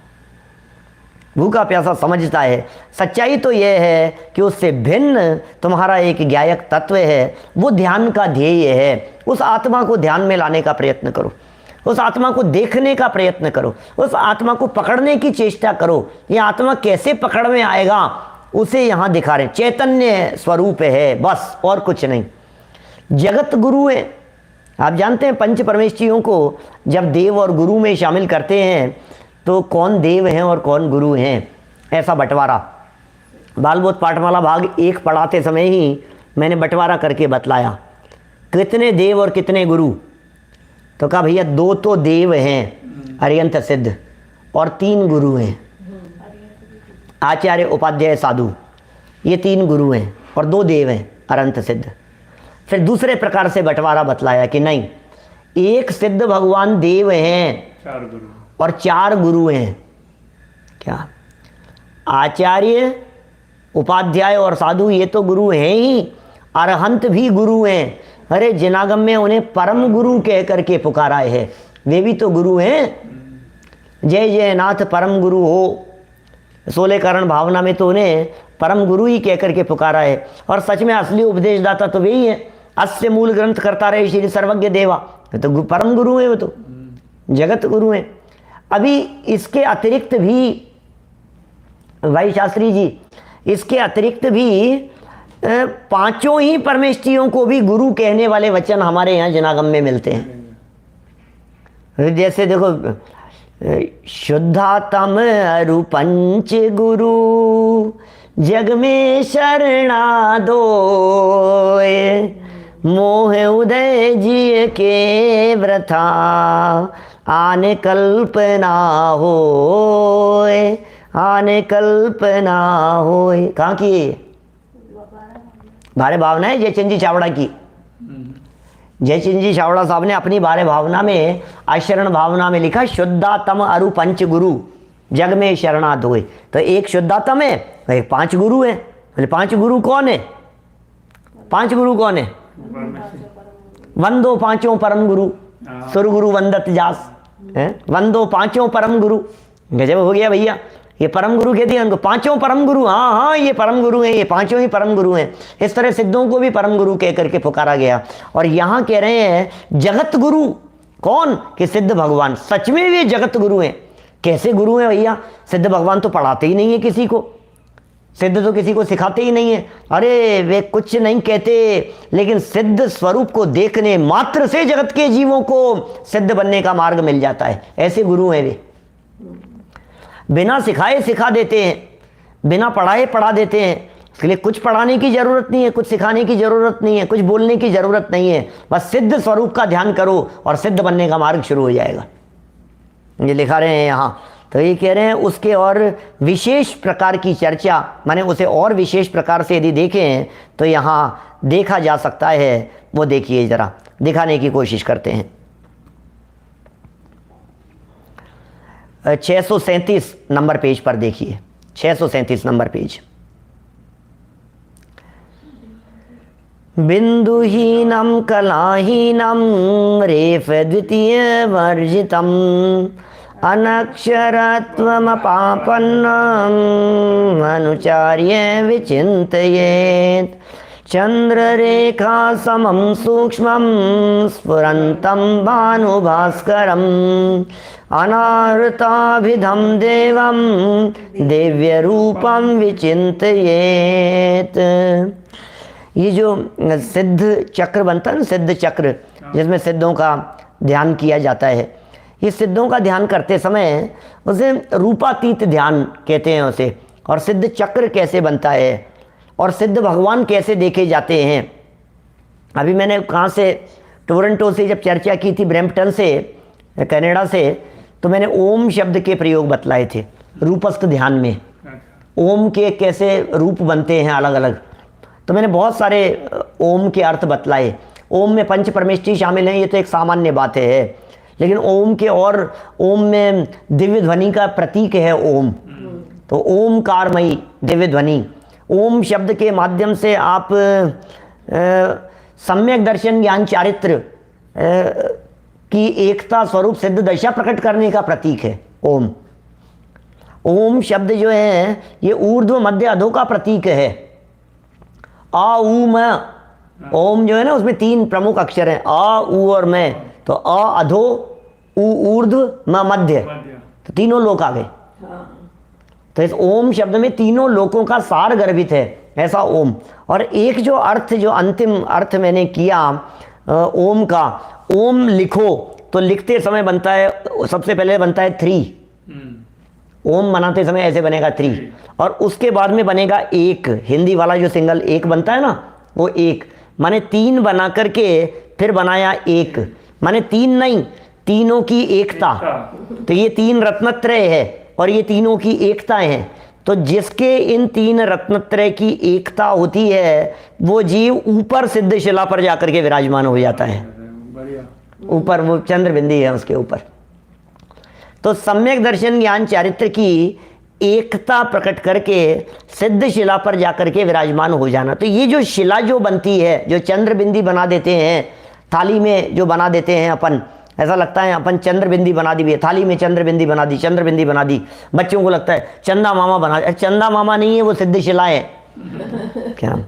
भूखा प्यासा समझता है। सच्चाई तो यह है कि उससे भिन्न तुम्हारा एक ज्ञायक तत्व है, वो ध्यान का ध्येय है। उस आत्मा को ध्यान में लाने का प्रयत्न करो, उस आत्मा को देखने का प्रयत्न करो, उस आत्मा को पकड़ने की चेष्टा करो। ये आत्मा कैसे पकड़ में आएगा उसे यहाँ दिखा रहे हैं। चैतन्य स्वरूप है बस, और कुछ नहीं। जगत गुरु है। आप जानते हैं पंच परमेष्ठियों को जब देव और गुरु में शामिल करते हैं तो कौन देव हैं और कौन गुरु हैं, ऐसा बंटवारा बालबोध पाठमाला भाग 1 पढ़ाते समय ही मैंने बंटवारा करके बतलाया कितने देव और कितने गुरु। तो कहा भैया 2 तो देव हैं अरिहंत सिद्ध और 3 गुरु हैं, आचार्य उपाध्याय साधु, ये 3 गुरु हैं और 2 देव हैं अरंत सिद्ध। फिर दूसरे प्रकार से बंटवारा बतलाया कि नहीं, एक सिद्ध भगवान देव हैं 4 गुरु और 4 गुरु हैं। क्या आचार्य उपाध्याय और साधु ये तो गुरु हैं ही, अरहंत भी गुरु हैं। अरे जिनागम में उन्हें परम गुरु कह करके पुकारा है, वे भी तो गुरु हैं। जय जय नाथ परम गुरु हो, 16 कारण भावना में तो उन्हें परम गुरु ही कह करके पुकारा है। और सच में असली उपदेशदाता तो वही है, अस्य मूल ग्रंथ करता रहे श्री सर्वज्ञ देवा, तो परम गुरु है, वो तो जगत गुरु हैं। अभी इसके अतिरिक्त भी भाई शास्त्री जी, इसके अतिरिक्त भी 5 ही परमेष्ठियों को भी गुरु कहने वाले वचन हमारे यहाँ जनागम में मिलते हैं। जैसे देखो, शुद्धातम अरु पंच गुरु जग में शरणा दो, मोह उदय जी के व्रथा आने कल्पना हो, आने कल्पना हो। कहाँ की भारे भावना है जयचंद जी चावड़ा की। जयचंद जी चावड़ा साहब ने अपनी भारे भावना में आशरण भावना में लिखा शुद्धातम अरु पंच गुरु जग में शरणा दोए। तो एक शुद्धातम है, एक 5 गुरु है। बोले 5 गुरु कौन है? 5 गुरु कौन है? वंदो 5 परम गुरु, सुर गुरु वंदत जास, वंदो 5 परम गुरु। गजब हो गया भैया, ये परम गुरु कहते हैं उनको, 5 परम गुरु। हाँ हाँ, ये परम गुरु हैं, ये 5 ही परम गुरु हैं। इस तरह सिद्धों को भी परम गुरु कह करके पुकारा गया। और यहाँ कह रहे हैं जगत गुरु कौन? कि सिद्ध भगवान। सच में वे जगत गुरु हैं। कैसे गुरु हैं भैया? सिद्ध भगवान तो पढ़ाते ही नहीं है किसी को, सिद्ध तो किसी को सिखाते ही नहीं है। अरे वे कुछ नहीं कहते, लेकिन सिद्ध स्वरूप को देखने मात्र से जगत के जीवों को सिद्ध बनने का मार्ग मिल जाता है। ऐसे गुरु हैं वे। बिना सिखाए सिखा देते हैं, बिना पढ़ाए पढ़ा देते हैं। इसके लिए कुछ पढ़ाने की जरूरत नहीं है, कुछ सिखाने की जरूरत नहीं है, कुछ बोलने की जरूरत नहीं है। बस सिद्ध स्वरूप का ध्यान करो और सिद्ध बनने का मार्ग शुरू हो जाएगा। ये लिखा रहे हैं यहाँ। तो ये कह रहे हैं उसके और विशेष प्रकार की चर्चा, माने उसे और विशेष प्रकार से यदि देखें तो यहाँ देखा जा सकता है। वो देखिए जरा, दिखाने की कोशिश करते हैं। 637 नंबर पेज पर देखिए, 637 नंबर पेज। बिंदुहीनम कलाहीनम रेफ द्वितीय वर्जितम अनक्षरत्वमपापन्नम अनुचार्य विचिन्तयेत् चंद्ररेखा समं सूक्ष्मं स्फुरन्तं भानुभास्करम् अनावृताभिधं देवं दिव्य रूपं विचिन्तयेत्। ये जो सिद्ध चक्र बनता है ना, सिद्ध चक्र, जिसमें सिद्धों का ध्यान किया जाता है, ये सिद्धों का ध्यान करते समय उसे रूपातीत ध्यान कहते हैं उसे। और सिद्ध चक्र कैसे बनता है और सिद्ध भगवान कैसे देखे जाते हैं। अभी मैंने कहाँ से, टोरंटो से जब चर्चा की थी, ब्रैम्पटन से, कनाडा से, तो मैंने ओम शब्द के प्रयोग बतलाए थे रूपस्थ ध्यान में। ओम के कैसे रूप बनते हैं अलग अलग, तो मैंने बहुत सारे ओम के अर्थ बतलाए। ओम में पंच परमेष्ठी शामिल हैं, ये तो एक सामान्य बात है। लेकिन ओम के और, ओम में दिव्य ध्वनि का प्रतीक है ओम, तो ओमकारमयी दिव्य ध्वनि। ओम शब्द के माध्यम से आप सम्यक दर्शन ज्ञान चारित्र की एकता स्वरूप सिद्ध दशा प्रकट करने का प्रतीक है ओम। ओम शब्द जो है ये ऊर्ध्व मध्य अधो का प्रतीक है। आ ऊ म, ओम जो है ना उसमें 3 प्रमुख अक्षर हैं, आ ऊ और मैं। तो अ अधो, ऊ ऊर्ध्व, म मध्य, तो तीनों लोक आ गए। तो इस ओम शब्द में तीनों लोकों का सार गर्भित है, ऐसा ओम। और एक जो अर्थ, जो अंतिम अर्थ मैंने किया ओम का, ओम लिखो तो लिखते समय बनता है, सबसे पहले बनता है 3, ओम बनाते समय ऐसे बनेगा 3, और उसके बाद में बनेगा 1, हिंदी वाला जो सिंगल 1 बनता है ना वो 1, माने 3 बना करके फिर बनाया 1, माने 3 नहीं, तीनों की एकता। तो ये 3 रत्नत्रय है और ये तीनों की एकताएं हैं। तो जिसके इन 3 रत्नत्रय की एकता होती है वो जीव ऊपर सिद्ध शिला पर जाकर के विराजमान हो जाता है, ऊपर वो चंद्र बिंदी है उसके ऊपर। तो सम्यक दर्शन ज्ञान चारित्र की एकता प्रकट करके सिद्ध शिला पर जाकर के विराजमान हो जाना। तो ये जो शिला जो बनती है, जो चंद्र बिंदी बना देते हैं थाली में, जो बना देते हैं अपन, ऐसा लगता है अपन चंद्र बिंदी बना दी, थाली में चंद्र बिंदी बना दी, चंद्र बिंदी बना दी, बच्चों को लगता है चंदा मामा बना, चंदा मामा नहीं है वो सिद्ध शिला है क्या।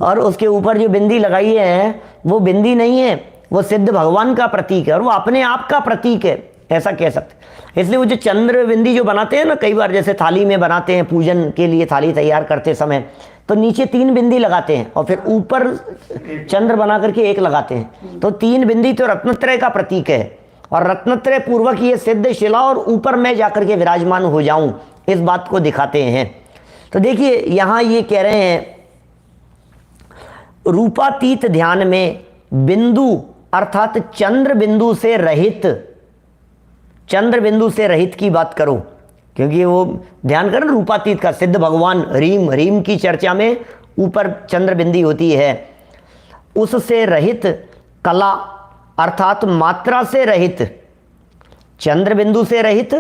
और उसके ऊपर जो बिंदी लगाई है वो बिंदी नहीं है, वो सिद्ध भगवान का प्रतीक है और वो अपने आप का प्रतीक है, ऐसा कह सकते। इसलिए वो जो चंद्र बिंदी जो बनाते हैं ना, कई बार जैसे थाली में बनाते हैं पूजन के लिए, थाली तैयार करते समय तो नीचे 3 बिंदी लगाते हैं और फिर ऊपर चंद्र बना करके 1 लगाते हैं। तो 3 बिंदी तो रत्नत्रय का प्रतीक है और रत्नत्रय पूर्वक ये सिद्ध शिला और ऊपर मैं जाकर के विराजमान हो जाऊं, इस बात को दिखाते हैं। तो देखिए यहां ये कह रहे हैं रूपातीत ध्यान में बिंदु अर्थात चंद्र बिंदु से रहित, चंद्र बिंदु से रहित की बात करो, क्योंकि वो ध्यान करें रूपातीत का, सिद्ध भगवान रीम, रीम की चर्चा में ऊपर चंद्र बिंदी होती है, उससे रहित कला अर्थात मात्रा से रहित, चंद्र बिंदु से रहित,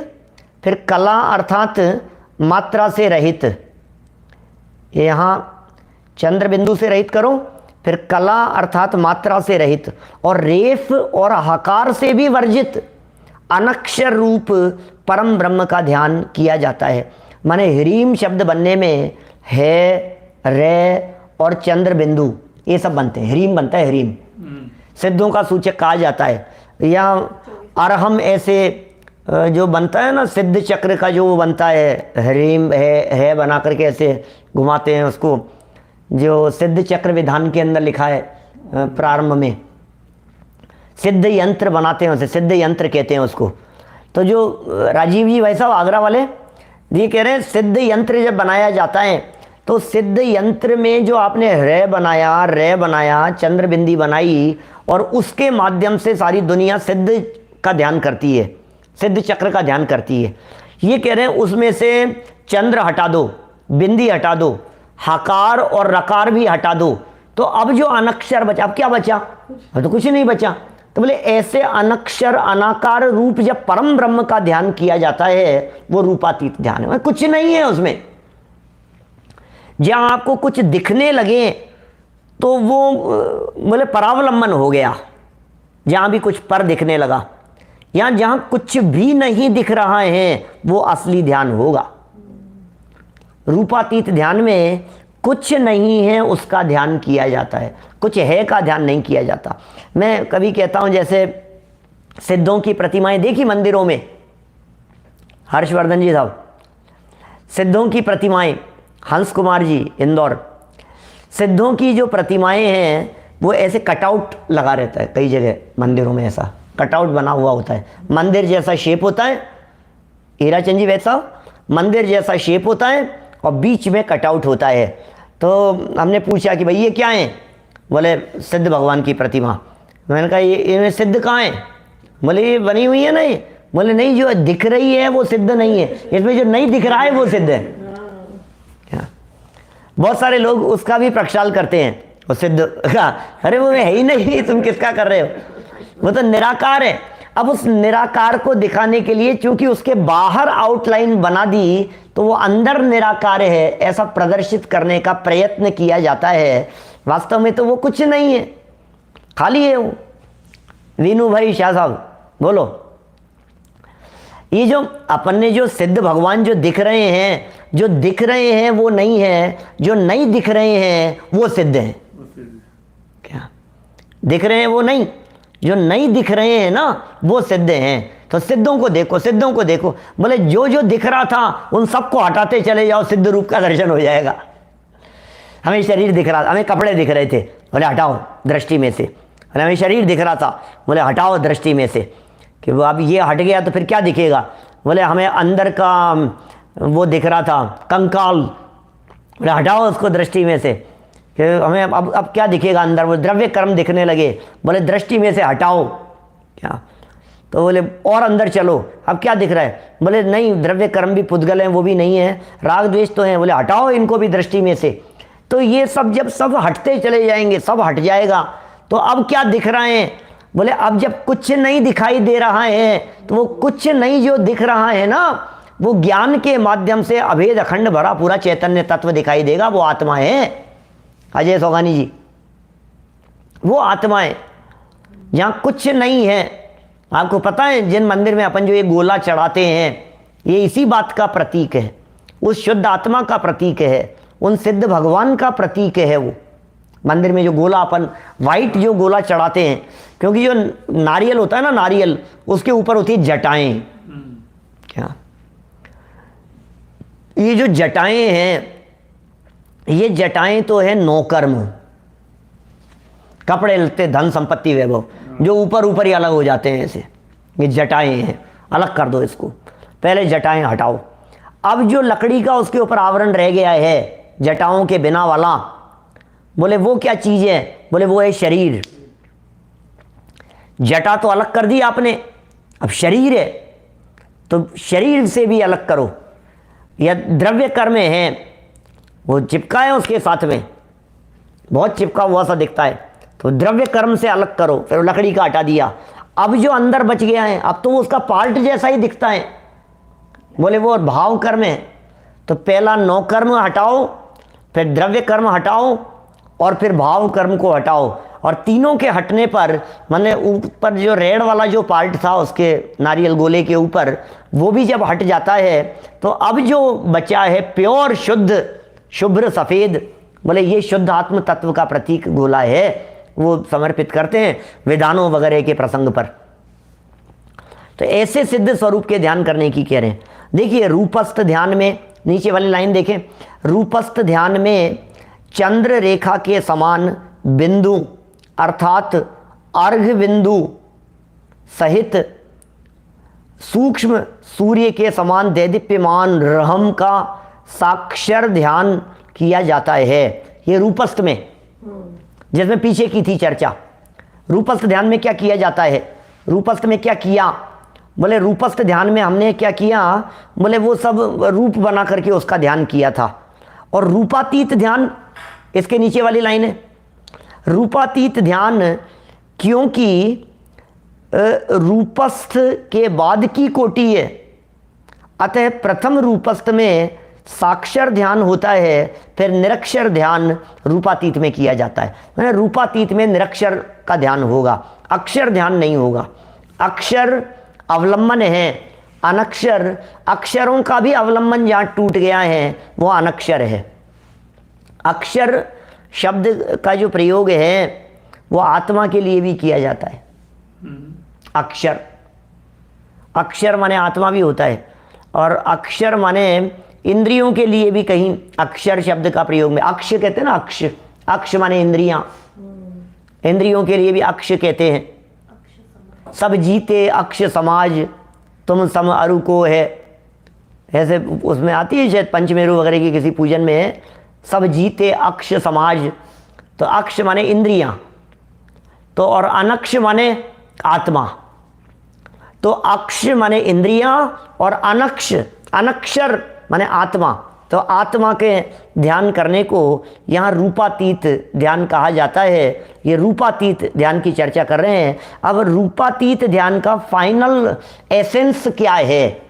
फिर कला अर्थात मात्रा से रहित। यहाँ चंद्र बिंदु से रहित करो, फिर कला अर्थात मात्रा से रहित, और रेफ और हकार से भी वर्जित अनक्षर रूप परम ब्रह्म का ध्यान किया जाता है। माने ह्रीम शब्द बनने में है, रे और चंद्र बिंदु ये सब बनते हैं, ह्रीम बनता है, ह्रीम सिद्धों का सूचक कहा जाता है। या अरहम ऐसे जो बनता है ना सिद्ध चक्र का जो बनता है, ह्रीम है बना करके ऐसे घुमाते हैं उसको, जो सिद्ध चक्र विधान के अंदर लिखा है प्रारंभ में, सिद्ध यंत्र बनाते हैं उसे, सिद्ध यंत्र कहते हैं उसको। तो जो राजीव जी भाई साहब आगरा वाले ये कह रहे हैं सिद्ध यंत्र जब बनाया जाता है तो सिद्ध यंत्र में जो आपने रे बनाया, रे बनाया, चंद्र बिंदी बनाई और उसके माध्यम से सारी दुनिया सिद्ध का ध्यान करती है, सिद्ध चक्र का ध्यान करती है। ये कह रहे हैं उसमें से चंद्र हटा दो, बिंदी हटा दो, हकार और रकार भी हटा दो, तो अब जो अनक्षर बचा, अब क्या बचा? अब तो कुछ नहीं बचा। तो बोले ऐसे अनक्षर अनाकार रूप जब परम ब्रह्म का ध्यान किया जाता है वो रूपातीत ध्यान है, कुछ नहीं है उसमें। जहां आपको कुछ दिखने लगे तो वो बोले परावलंबन हो गया, जहां भी कुछ पर दिखने लगा, या जहां कुछ भी नहीं दिख रहा है वो असली ध्यान होगा। रूपातीत ध्यान में कुछ नहीं है उसका ध्यान किया जाता है, कुछ है का ध्यान नहीं किया जाता। मैं कभी कहता हूं जैसे सिद्धों की प्रतिमाएं देखी मंदिरों में, हर्षवर्धन जी साहब, सिद्धों की प्रतिमाएं, हंस कुमार जी इंदौर, सिद्धों की जो प्रतिमाएं हैं वो ऐसे कटआउट लगा रहता है, कई जगह मंदिरों में ऐसा कटआउट बना हुआ होता है, मंदिर जैसा शेप होता है, हीराचंद जी वैसा मंदिर जैसा शेप होता है और बीच में कटआउट होता है। तो हमने पूछा कि भाई ये क्या है? बोले सिद्ध भगवान की प्रतिमा। मैंने कहा ये सिद्ध कहाँ है? बोले ये बनी हुई है ना ये। बोले नहीं, जो दिख रही है वो सिद्ध नहीं है, इसमें जो नहीं दिख रहा है वो सिद्ध है। क्या बहुत सारे लोग उसका भी प्रक्षाल करते हैं, वो सिद्ध का, अरे वो है ही नहीं, तुम किसका कर रहे हो, वो तो निराकार है। अब उस निराकार को दिखाने के लिए चूंकि उसके बाहर आउटलाइन बना दी तो वो अंदर निराकार है ऐसा प्रदर्शित करने का प्रयत्न किया जाता है। वास्तव में तो वो कुछ नहीं है, खाली है वो। वीनू भाई शाह साहब बोलो। ये जो अपन ने जो सिद्ध भगवान जो दिख रहे हैं, जो दिख रहे हैं वो नहीं है, जो नहीं दिख रहे हैं वो सिद्ध हैं। क्या दिख रहे हैं वो नहीं, जो नहीं दिख रहे हैं ना वो सिद्ध हैं। तो सिद्धों को देखो, सिद्धों को देखो। बोले जो जो दिख रहा था उन सबको हटाते चले जाओ, सिद्ध रूप का दर्शन हो जाएगा। हमें शरीर दिख रहा था, हमें कपड़े दिख रहे थे, बोले हटाओ दृष्टि में से। बोले हमें शरीर दिख रहा था, बोले हटाओ दृष्टि में से। कि वो अब ये हट गया तो फिर क्या दिखेगा? बोले हमें अंदर का वो दिख रहा था, कंकाल, बोले हटाओ उसको दृष्टि में से। कि हमें अब क्या दिखेगा अंदर? वो द्रव्य कर्म दिखने लगे, बोले दृष्टि में से हटाओ। क्या? तो बोले और अंदर चलो, अब क्या दिख रहा है? बोले नहीं, द्रव्य कर्म भी पुद्गल हैं, वो भी नहीं है, राग द्वेष तो हैं। बोले हटाओ इनको भी दृष्टि में से। तो ये सब जब सब हटते चले जाएंगे, सब हट जाएगा, तो अब क्या दिख रहे हैं? बोले अब जब कुछ नहीं दिखाई दे रहा है तो वो कुछ नहीं जो दिख रहा है ना, वो ज्ञान के माध्यम से अभेद अखंड भरा पूरा चैतन्य तत्व दिखाई देगा। वो आत्मा है अजय सोगानी जी, वो आत्मा है जहाँ कुछ नहीं है। आपको पता है जिन मंदिर में अपन जो ये गोला चढ़ाते हैं, ये इसी बात का प्रतीक है, उस शुद्ध आत्मा का प्रतीक है, उन सिद्ध भगवान का प्रतीक है। वो मंदिर में जो गोला अपन वाइट जो गोला चढ़ाते हैं, क्योंकि जो नारियल होता है ना, नारियल उसके ऊपर होती है जटाएं। क्या ये जो जटाएं हैं, ये जटाएं तो है नौकर्म, कपड़े लत्ते धन संपत्ति वैभव, जो ऊपर ऊपर ही अलग हो जाते हैं ऐसे, ये जटाएं हैं। अलग कर दो इसको, पहले जटाएं हटाओ। अब जो लकड़ी का उसके ऊपर आवरण रह गया है जटाओं के बिना वाला, बोले वो क्या चीज है? बोले वो है शरीर। जटा तो अलग कर दी आपने, अब शरीर है, तो शरीर से भी अलग करो। या द्रव्य कर्म है, वो चिपका है उसके साथ में, बहुत चिपका हुआ सा दिखता है, तो द्रव्य कर्म से अलग करो। फिर लकड़ी का हटा दिया, अब जो अंदर बच गया है अब तो वो उसका पार्ट जैसा ही दिखता है। बोले वो भाव कर्म है, तो पहला नौ कर्म हटाओ, फिर द्रव्य कर्म हटाओ, और फिर भाव कर्म को हटाओ। और तीनों के हटने पर, मैंने ऊपर जो रेड वाला जो पार्ट था उसके नारियल गोले के ऊपर, वो भी जब हट जाता है, तो अब जो बचा है प्योर शुद्ध शुभ्र सफ़ेद, बोले ये शुद्ध आत्म तत्व का प्रतीक गोला है, वो समर्पित करते हैं विधानों वगैरह के प्रसंग पर। तो ऐसे सिद्ध स्वरूप के ध्यान करने की कह रहे हैं। देखिए रूपस्थ ध्यान में, नीचे वाली लाइन देखें, रूपस्थ ध्यान में चंद्र रेखा के समान बिंदु अर्थात अर्घ बिंदु सहित सूक्ष्म सूर्य के समान दैदीप्यमान रहम का साक्षर ध्यान किया जाता है। ये रूपस्थ में, जिसमें पीछे की थी चर्चा, रूपस्थ ध्यान में क्या किया जाता है? रूपस्थ में क्या किया? बोले रूपस्थ ध्यान में हमने क्या किया? बोले वो सब रूप बना करके उसका ध्यान किया था। और रूपातीत ध्यान, इसके नीचे वाली लाइन है, रूपातीत ध्यान, क्योंकि रूपस्थ के बाद की कोटि है, अतः प्रथम रूपस्थ में साक्षर ध्यान होता है, फिर निरक्षर ध्यान रूपातीत में किया जाता है। मैंने रूपातीत में निरक्षर का ध्यान होगा, अक्षर ध्यान नहीं होगा। अक्षर अवलंबन है, अनक्षर, अक्षरों का भी अवलंबन जहाँ टूट गया है वो अनक्षर है। अक्षर शब्द का जो प्रयोग है वो आत्मा के लिए भी किया जाता है। अक्षर, अक्षर माने आत्मा भी होता है, और अक्षर माने इंद्रियों के लिए भी कहीं अक्षर शब्द का प्रयोग में, अक्ष कहते हैं ना, अक्ष, अक्ष माने इंद्रियां, इंद्रियों के लिए भी अक्ष कहते हैं। सब जीते अक्ष समाज, तुम सम अरु को है, ऐसे उसमें आती है शायद पंचमेरु वगैरह की किसी पूजन में है, सब जीते अक्ष समाज। तो अक्ष माने इंद्रियां, तो और अनक्ष माने आत्मा। तो अक्ष माने इंद्रियां और अनक्ष, अनक्षर माने आत्मा। तो आत्मा के ध्यान करने को यहाँ रूपातीत ध्यान कहा जाता है। ये रूपातीत ध्यान की चर्चा कर रहे हैं। अब रूपातीत ध्यान का फाइनल एसेंस क्या है?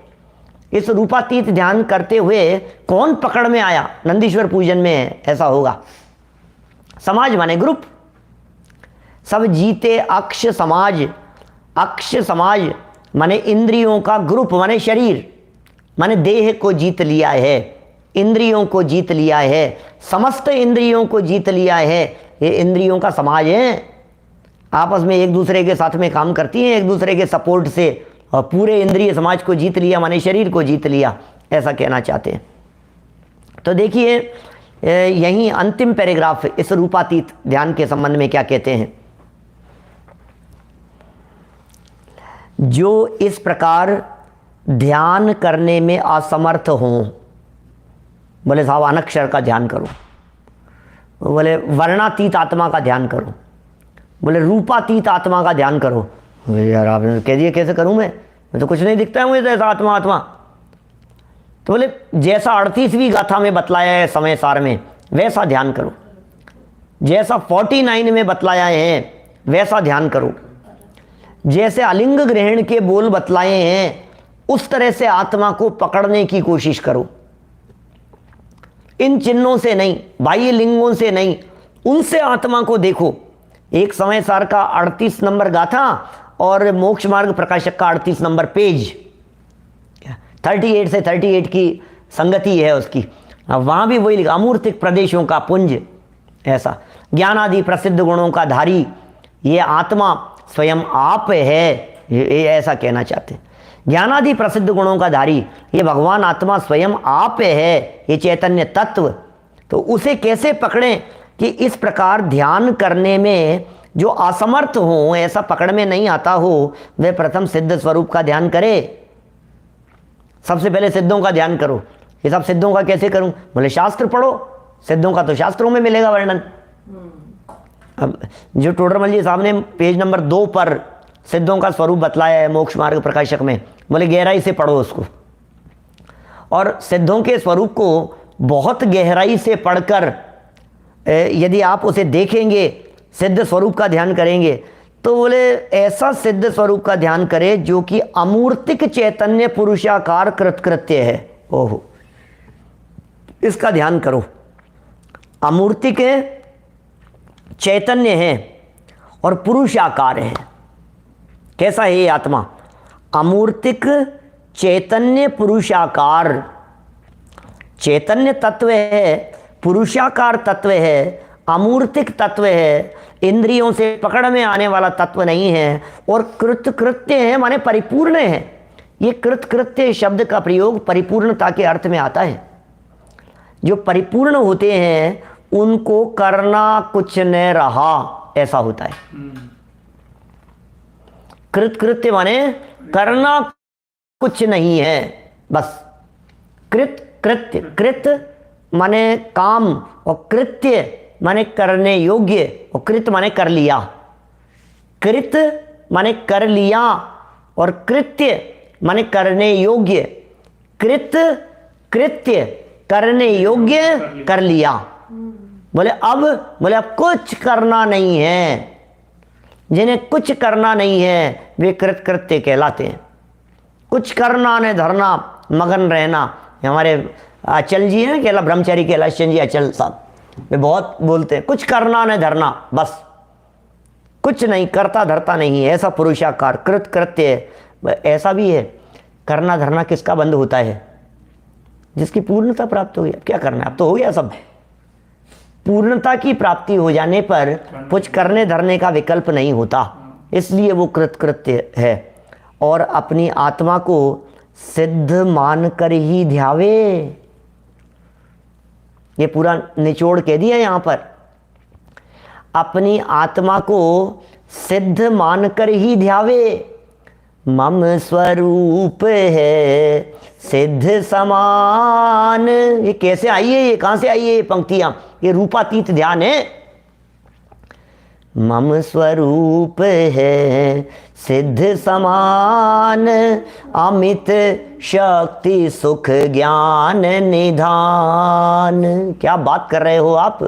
इस रूपातीत ध्यान करते हुए कौन पकड़ में आया? नंदीश्वर पूजन में ऐसा होगा। समाज माने ग्रुप, सब जीते अक्ष समाज, अक्ष समाज माने इंद्रियों का ग्रुप माने शरीर, माने देह को जीत लिया है, इंद्रियों को जीत लिया है, समस्त इंद्रियों को जीत लिया है। ये इंद्रियों का समाज है, आपस में एक दूसरे के साथ में काम करती हैं, एक दूसरे के सपोर्ट से, और पूरे इंद्रिय समाज को जीत लिया माने शरीर को जीत लिया, ऐसा कहना चाहते हैं। तो देखिए यहीं अंतिम पैराग्राफ इस रूपातीत ध्यान के संबंध में क्या कहते हैं। जो इस प्रकार ध्यान करने में असमर्थ हों, बोले साहब अनक्षर का ध्यान करो, बोले वर्णातीत आत्मा का ध्यान करो, बोले रूपातीत आत्मा का ध्यान करो। यार आपने कह दिया कैसे करूं मैं तो कुछ नहीं दिखता है मुझे तो ऐसा आत्मा आत्मा। तो बोले जैसा 38वीं गाथा में बतलाया है समय सार में वैसा ध्यान करो, जैसा 49 में बतलाया है वैसा ध्यान करो, जैसे अलिंग ग्रहण के बोल बतलाए हैं उस तरह से आत्मा को पकड़ने की कोशिश करो। इन चिन्हों से नहीं, बाह्य लिंगों से नहीं, उनसे आत्मा को देखो। एक समय सार का 38 नंबर गाथा और मोक्ष मार्ग प्रकाशक का 38 नंबर पेज, 38 से 38 की संगति है उसकी, वहां भी वही लिखा, अमूर्तिक प्रदेशों का पुंज, ऐसा ज्ञानादि प्रसिद्ध गुणों का धारी ये आत्मा स्वयं आप है, ये ऐसा कहना चाहते हैं। ज्ञानादि प्रसिद्ध गुणों का धारी ये भगवान आत्मा स्वयं आप है, ये चैतन्य तत्व। तो उसे कैसे पकड़ें कि इस प्रकार ध्यान करने में जो असमर्थ हो, ऐसा पकड़ में नहीं आता हो, वह प्रथम सिद्ध स्वरूप का ध्यान करे। सबसे पहले सिद्धों का ध्यान करो। ये सब सिद्धों का कैसे करूं? बोले शास्त्र पढ़ो, सिद्धों का तो शास्त्रों में मिलेगा वर्णन। अब जो टोडरमल जी साहब ने पेज नंबर 2 पर सिद्धों का स्वरूप बतलाया है मोक्ष मार्ग प्रकाशक में, बोले गहराई से पढ़ो उसको, और सिद्धों के स्वरूप को बहुत गहराई से पढ़कर यदि आप उसे देखेंगे, सिद्ध स्वरूप का ध्यान करेंगे, तो बोले ऐसा सिद्ध स्वरूप का ध्यान करें जो कि अमूर्तिक चैतन्य पुरुषाकार कृतकृत्य है। ओहो, इसका ध्यान करो। अमूर्तिक चैतन्य है और पुरुषाकार है। कैसा है ये आत्मा? अमूर्तिक चैतन्य पुरुषाकार, चैतन्य तत्व है, पुरुषाकार तत्व है, अमूर्तिक तत्व है, इंद्रियों से पकड़ में आने वाला तत्व नहीं है, और कृतकृत्य है माने परिपूर्ण है। ये कृतकृत्य शब्द का प्रयोग परिपूर्णता के अर्थ में आता है। जो परिपूर्ण होते हैं उनको करना कुछ न रहा, ऐसा होता है। कृतकृत्य माने करना कुछ नहीं है, बस। कृत्य, कृत माने काम, और कृत्य माने करने योग्य, और कृत माने कर लिया। कृत माने कर लिया, और कृत्य माने करने योग्य। कृत, कृत्य, करने योग्य, कर लिया। बोले अब कुछ करना नहीं है। जिन्हें कुछ करना नहीं है वे कृतकृत्य कहलाते हैं। कुछ करना न धरना, मगन रहना। हमारे अचल जी हैं केला ब्रह्मचारी कैलाश चंद जी अचल साहब, वे बहुत बोलते हैं कुछ करना न धरना, बस कुछ नहीं करता धरता नहीं है, ऐसा पुरुषाकार कृतकृत्य है। ऐसा भी है, करना धरना किसका बंद होता है? जिसकी पूर्णता प्राप्त हो गया। क्या करना है, अब तो हो गया सब। पूर्णता की प्राप्ति हो जाने पर कुछ करने धरने का विकल्प नहीं होता, इसलिए वो कृतकृत्य है। और अपनी आत्मा को सिद्ध मानकर ही ध्यावे। ये पूरा निचोड़ कह दिया यहां पर। अपनी आत्मा को सिद्ध मानकर ही ध्यावे। मम स्वरूप है सिद्ध समान। ये कैसे आई है, ये कहां से आई है ये पंक्तियां? ये रूपातीत ध्यान है। मम स्वरूप है सिद्ध समान, अमित शक्ति सुख ज्ञान निधान। क्या बात कर रहे हो आप?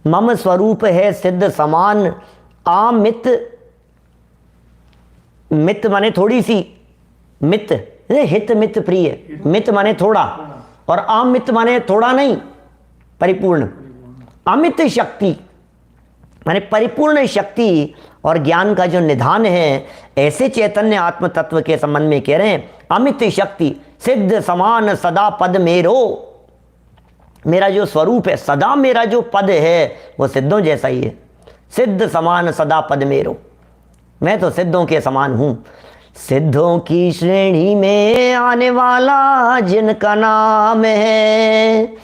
मम स्वरूप है सिद्ध समान, अमित, मित माने थोड़ी सी, मित हित मित प्रिय, मित माने थोड़ा, और अमित माने थोड़ा नहीं, परिपूर्ण। अमित शक्ति माने परिपूर्ण शक्ति, और ज्ञान का जो निधान है, ऐसे चैतन्य आत्म तत्व के संबंध में कह रहे हैं, अमित शक्ति सिद्ध समान सदा पद मेरो। मेरा जो स्वरूप है, सदा मेरा जो पद है वो सिद्धों जैसा ही है। सिद्ध समान सदा पद मेरो, मैं तो सिद्धों के समान हूं। सिद्धों की श्रेणी में आने वाला जिनका नाम है,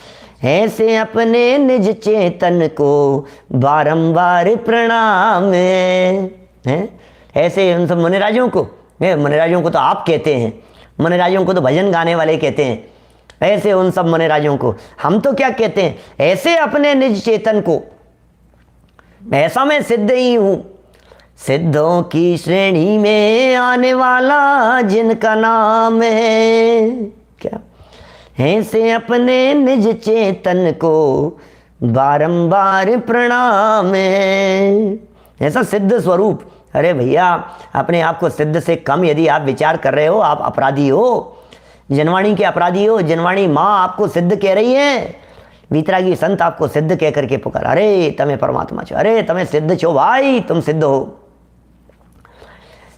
ऐसे अपने निज चेतन को बारंबार प्रणाम है। ऐसे उन सब मुनिराजों को, मुनिराजों को तो आप कहते हैं, मुनिराजों को तो भजन गाने वाले कहते हैं, ऐसे उन सब मुनिराजों को हम तो क्या कहते हैं, ऐसे अपने निज चेतन को, ऐसा मैं सिद्ध ही हूं। सिद्धों की श्रेणी में आने वाला जिनका नाम है, क्या ऐसे अपने निज चेतन को बारंबार प्रणाम है। ऐसा सिद्ध स्वरूप। अरे भैया, अपने आप को सिद्ध से कम यदि आप विचार कर रहे हो, आप अपराधी हो, जनवाणी के अपराधी हो। जनवाणी माँ आपको सिद्ध कह रही है, वीतरागी संत आपको सिद्ध कह करके पुकार, अरे तमें परमात्मा छो, अरे तमें सिद्ध छो भाई, तुम सिद्ध हो,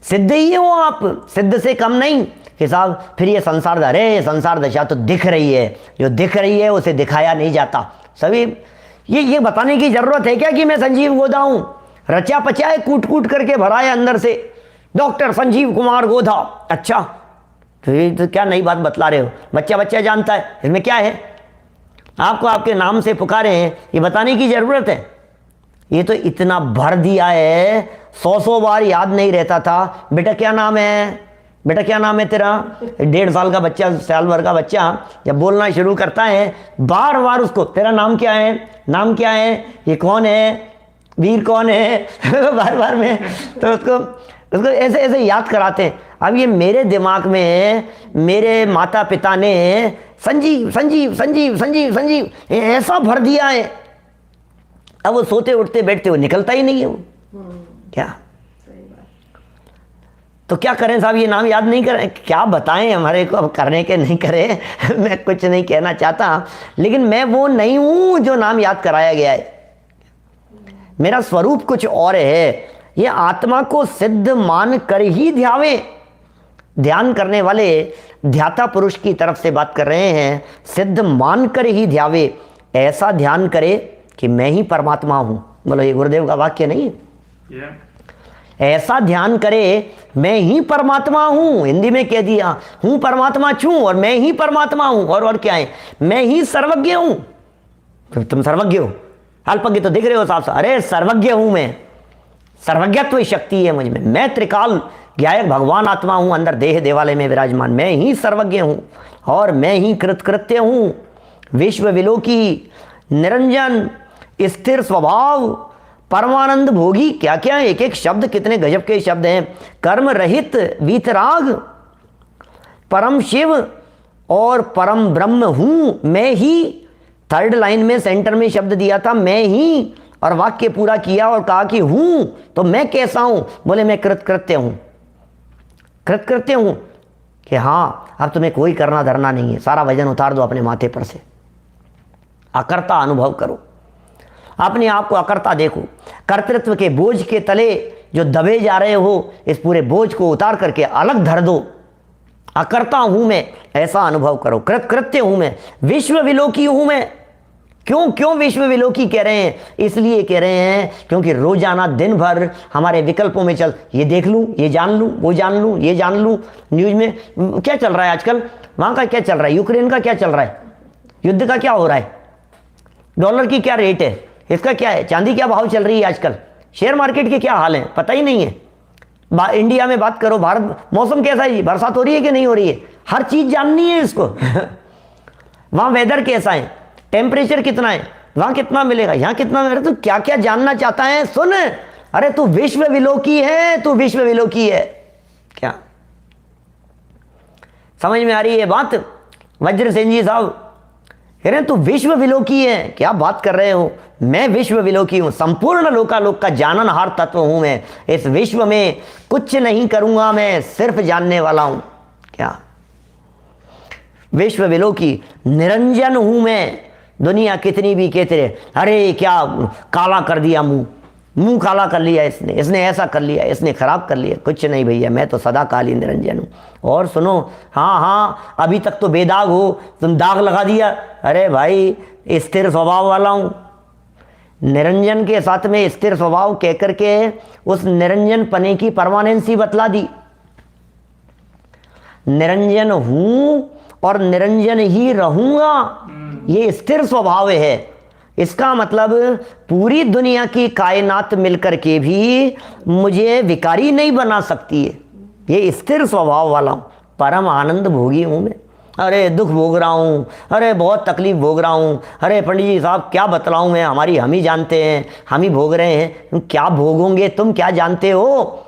सिद्ध ही हो आप, सिद्ध से कम नहीं कि साहब फिर ये संसार, अरे संसार दशा तो दिख रही है, जो दिख रही है उसे दिखाया नहीं जाता। सभी ये बताने की जरूरत है क्या कि मैं संजीव गोधा हूं, रचा पचा है, कूट कूट करके भरा है अंदर से, डॉक्टर संजीव कुमार गोधा। अच्छा, तो ये तो क्या नई बात बतला रहे हो, बच्चा बच्चा जानता है, इसमें क्या है, आपको आपके नाम से पुकारे हैं, ये बताने की जरूरत है। ये तो इतना भर दिया है, 100 बार याद नहीं रहता था। बेटा क्या नाम है, बेटा क्या नाम है तेरा। 1.5 साल का बच्चा, साल भर का बच्चा जब बोलना शुरू करता है, बार बार उसको तेरा नाम क्या है, नाम क्या है, ये कौन है, वीर कौन है बार बार में, तो उसको ऐसे ऐसे याद कराते हैं। अब ये मेरे दिमाग में मेरे माता पिता ने संजीव संजीव संजीव संजीव संजीव ऐसा भर दिया है, अब वो सोते उठते बैठते वो निकलता ही नहीं है वो। क्या तो क्या करें साहब, ये नाम याद नहीं करें, क्या बताएं हमारे को, अब करने के नहीं करें मैं कुछ नहीं कहना चाहता, लेकिन मैं वो नहीं हूं जो नाम याद कराया गया है। मेरा स्वरूप कुछ और है। ये आत्मा को सिद्ध मान कर ही ध्यावे। ध्यान करने वाले ध्याता पुरुष की तरफ से बात कर रहे हैं, सिद्ध मान कर ही ध्यावे, ऐसा ध्यान करे कि मैं ही परमात्मा हूं। बोलो, ये गुरुदेव का वाक्य नहीं है? ऐसा ध्यान करे मैं ही परमात्मा हूं, हिंदी में कह दिया हूं परमात्मा छू, और मैं ही परमात्मा हूं, और क्या है, मैं ही सर्वज्ञ हूं। तो तुम सर्वज्ञ हो, अल्पज्ञ तो दिख रहे हो साफ साफ, अरे सर्वज्ञ हूं मैं, सर्वज्ञत्व शक्ति है मुझ में, मैं त्रिकाल ज्ञायक भगवान आत्मा हूं, अंदर देह देवालय में विराजमान, मैं ही सर्वज्ञ हूं और मैं ही कृतकृत्य हूं, विश्व विलोकी, निरंजन, स्थिर स्वभाव, परमानंद भोगी। क्या क्या एक एक शब्द कितने गजब के शब्द हैं। कर्म रहित वीतराग, परम शिव और परम ब्रह्म हूं मैं ही। थर्ड लाइन में सेंटर में शब्द दिया था मैं ही, और वाक्य पूरा किया और कहा कि हूं, तो मैं कैसा हूं, बोले मैं कृतकृत्य हूं, कृतकृत्य हूं कि हाँ अब तुम्हें कोई करना धरना नहीं है, सारा वजन उतार दो अपने माथे पर से, अकर्ता अनुभव करो, अपने आप को अकर्ता देखो, कर्तृत्व के बोझ के तले जो दबे जा रहे हो, इस पूरे बोझ को उतार करके अलग धर दो, अकर्ता हूं मैं, ऐसा अनुभव करो, कृतकृत्य हूं मैं, विश्व विलोकी हूं मैं। क्यों विश्व विलोकी कह रहे हैं, इसलिए कह रहे हैं क्योंकि रोजाना दिन भर हमारे विकल्पों में चल, ये देख लूं, ये जान लूं, वो जान लूं, ये जान लूं। न्यूज में क्या चल रहा है आजकल, वहां का क्या चल रहा है, यूक्रेन का क्या चल रहा है, युद्ध का क्या हो रहा है, डॉलर की क्या रेट है, इसका क्या है, चांदी क्या भाव चल रही है आजकल, शेयर मार्केट के क्या हाल है, पता ही नहीं है। इंडिया में बात करो, भारत मौसम कैसा है जी, बरसात हो रही है कि नहीं हो रही है, हर चीज जाननी है इसको वहां वेदर कैसा है, टेम्परेचर कितना है, वहां कितना मिलेगा, यहां कितना मिलेगा, तो क्या क्या जानना चाहता है। सुन, अरे तू विश्व विलोकी है, तू विश्व विलोकी है। क्या समझ में आ रही है बात। वज्र सेन जी साहब कह रहे हैं तू विश्व विलोकी है, क्या बात कर रहे हो, मैं विश्व विलोकी हूं, संपूर्ण लोकालोक का जाननहार तत्व हूं मैं, इस विश्व में कुछ नहीं करूंगा मैं, सिर्फ जानने वाला हूं। क्या विश्व विलोकी, निरंजन हूं मैं, दुनिया कितनी भी कहते रहे, अरे क्या काला कर दिया मुंह, मुंह काला कर लिया इसने, इसने ऐसा कर लिया, इसने खराब कर लिया। कुछ नहीं भैया, मैं तो सदा काली निरंजन हूँ। और सुनो, हाँ हाँ अभी तक तो बेदाग हो, तुम दाग लगा दिया। अरे भाई स्थिर स्वभाव वाला हूँ। निरंजन के साथ में स्थिर स्वभाव कह करके उस निरंजन पने की परमानेंसी बतला दी। निरंजन हूं और निरंजन ही रहूंगा, ये स्थिर स्वभाव है। इसका मतलब पूरी दुनिया की कायनात मिलकर के भी मुझे विकारी नहीं बना सकती है। ये स्थिर स्वभाव वाला हूं, परम आनंद भोगी हूं मैं। अरे दुख भोग रहा हूँ, अरे बहुत तकलीफ भोग रहा हूँ, अरे पंडित जी साहब क्या बतलाऊँ मैं, हमारी हम ही जानते हैं, हम ही भोग रहे हैं। तुम क्या भोगोगे, तुम क्या जानते हो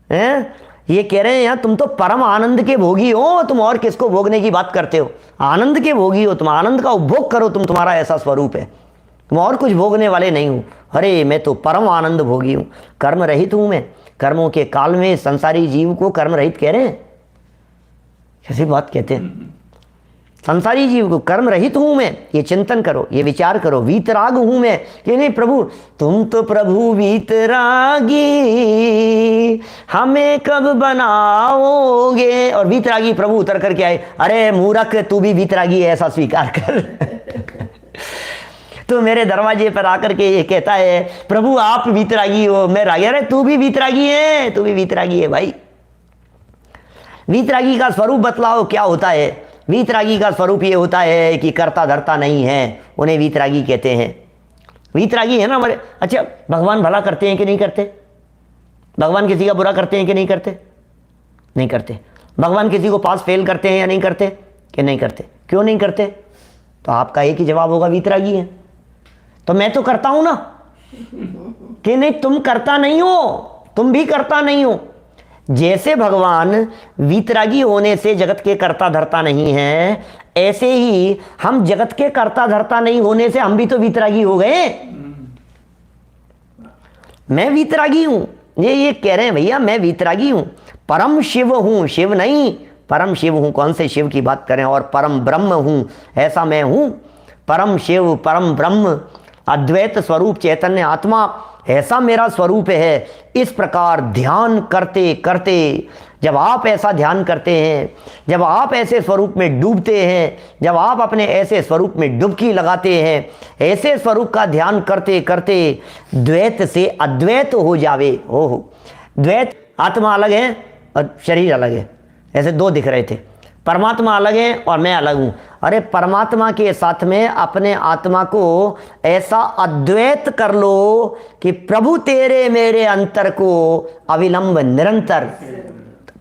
हैं? ये कह रहे हैं यार तुम तो परम आनंद के भोगी हो, तुम और किसको भोगने की बात करते हो? आनंद के भोगी हो तुम, आनंद का उपभोग करो, तुम तुम्हारा ऐसा स्वरूप है, तुम और कुछ भोगने वाले नहीं हो। अरे मैं तो परम आनंद भोगी हूँ, कर्म रहित हूँ मैं। कर्मों के काल में संसारी जीव को कर्म रहित कह रहे हैं, कैसी बात कहते हैं? संसारी जीव को कर्म रहित हूं मैं, ये चिंतन करो, ये विचार करो। वीतराग हूं मैं कि नहीं प्रभु, तुम तो प्रभु वीतरागी, हमें कब बनाओगे? और वीतरागी प्रभु उतर करके आए, अरे मूर्ख तू भी वीतरागी है, ऐसा स्वीकार कर। तो मेरे दरवाजे पर आकर के ये कहता है प्रभु आप वीतरागी हो, मैं रागी। अरे तू भी वीतरागी है, तू भी वीतरागी है भाई। वीतरागी का स्वरूप बतलाओ क्या होता है? वीतरागी का स्वरूप ये होता है कि करता धरता नहीं है, उन्हें वीतरागी कहते हैं। वीतरागी है ना हमारे। अच्छा भगवान भला करते हैं कि नहीं करते? भगवान किसी का बुरा करते हैं कि नहीं करते? नहीं करते। भगवान किसी को पास फेल करते हैं या नहीं करते? कि नहीं करते। क्यों नहीं करते? तो आपका एक ही जवाब होगा, वीतरागी है। तो मैं तो करता हूं ना, कि नहीं तुम करता नहीं हो, तुम भी करता नहीं हो। जैसे भगवान वीतरागी होने से जगत के कर्ता धर्ता नहीं है, ऐसे ही हम जगत के कर्ता धर्ता नहीं होने से हम भी तो वीतरागी हो गए। मैं वीतरागी हूं, ये कह रहे हैं भैया मैं वीतरागी हूं। परम शिव हूं, शिव नहीं परम शिव हूं। कौन से शिव की बात करें? और परम ब्रह्म हूं, ऐसा मैं हूं। परम शिव, परम ब्रह्म, अद्वैत स्वरूप चैतन्य आत्मा, ऐसा मेरा स्वरूप है। इस प्रकार ध्यान करते करते जब आप ऐसा ध्यान करते हैं, जब आप ऐसे स्वरूप में डूबते हैं, जब आप अपने ऐसे स्वरूप में डुबकी लगाते हैं, ऐसे स्वरूप का ध्यान करते करते द्वैत से अद्वैत हो जावे। ओहो, द्वैत आत्मा अलग है और शरीर अलग है, ऐसे दो दिख रहे थे। परमात्मा अलग है और मैं अलग हूं। अरे परमात्मा के साथ में अपने आत्मा को ऐसा अद्वैत कर लो कि प्रभु तेरे मेरे अंतर को अविलंब निरंतर।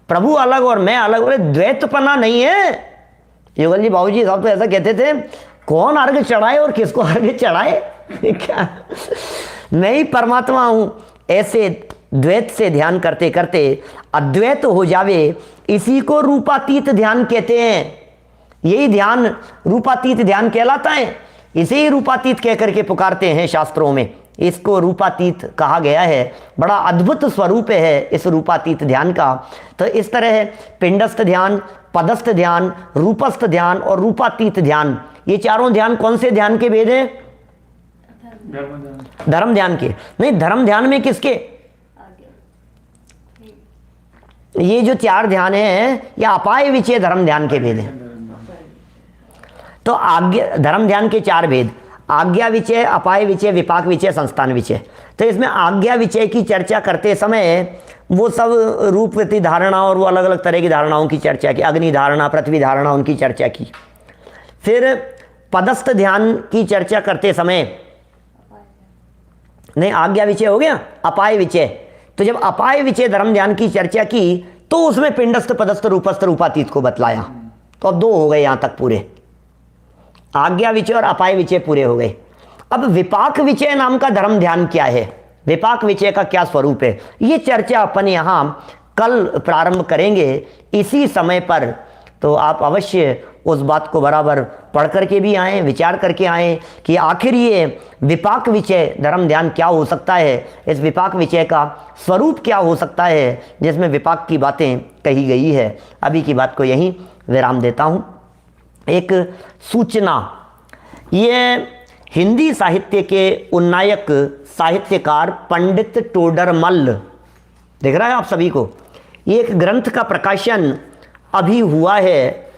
प्रभु अलग और मैं अलग, अरे द्वैतपना नहीं है। युगल जी बाबूजी साहब तो ऐसा कहते थे, कौन अर्घ चढ़ाए और किसको अर्घ चढ़ाए? क्या मैं ही परमात्मा हूं। ऐसे द्वैत से ध्यान करते करते अद्वैत हो जावे, इसी को रूपातीत ध्यान कहते हैं। यही ध्यान रूपातीत ध्यान कहलाता है। इसे ही रूपातीत कह करके पुकारते हैं शास्त्रों में। इसको रूपातीत कहा गया है। बड़ा अद्भुत स्वरूप है इस रूपातीत ध्यान का। तो इस तरह है पिंडस्थ ध्यान, पदस्थ ध्यान, रूपस्थ ध्यान और रूपातीत ध्यान। ये चारों ध्यान कौन से ध्यान के भेद हैं? धर्म ध्यान के। नहीं, धर्म ध्यान में किसके? ये जो चार ध्यान है ये अपाय विचय धर्म ध्यान के भेद हैं। तो आज्ञा धर्म ध्यान के चार भेद, आज्ञा विचय, अपाय विचय, विपाक विचय, संस्थान विचय। तो इसमें आज्ञा विचय की चर्चा करते समय वो सब रूपवती धारणा और वो अलग अलग तरह की धारणाओं की चर्चा की, अग्नि धारणा, पृथ्वी धारणा, उनकी चर्चा की। फिर पदस्थ ध्यान की चर्चा करते समय, नहीं आज्ञा विचय हो गया, अपाय विचय। तो जब अपाय विचय धर्म ध्यान की चर्चा की तो उसमें पिंडस्थ, पदस्थ, रूपस्थ, रूपातीत को बतलाया। तो अब दो हो गए यहां तक पूरे, आज्ञा विचय और अपाय विचय पूरे हो गए। अब विपाक विचय नाम का धर्म ध्यान क्या है, विपाक विचय का क्या स्वरूप है, ये चर्चा अपन यहां कल प्रारंभ करेंगे इसी समय पर। तो आप अवश्य उस बात को बराबर पढ़ करके भी आएँ, विचार करके आएँ कि आखिर ये विपाक विचय धर्म ध्यान क्या हो सकता है, इस विपाक विचय का स्वरूप क्या हो सकता है जिसमें विपाक की बातें कही गई है। अभी की बात को यहीं विराम देता हूँ। एक सूचना, ये हिंदी साहित्य के उन्नायक साहित्यकार पंडित टोडरमल, देख रहा है आप सभी को, एक ग्रंथ का प्रकाशन अभी हुआ है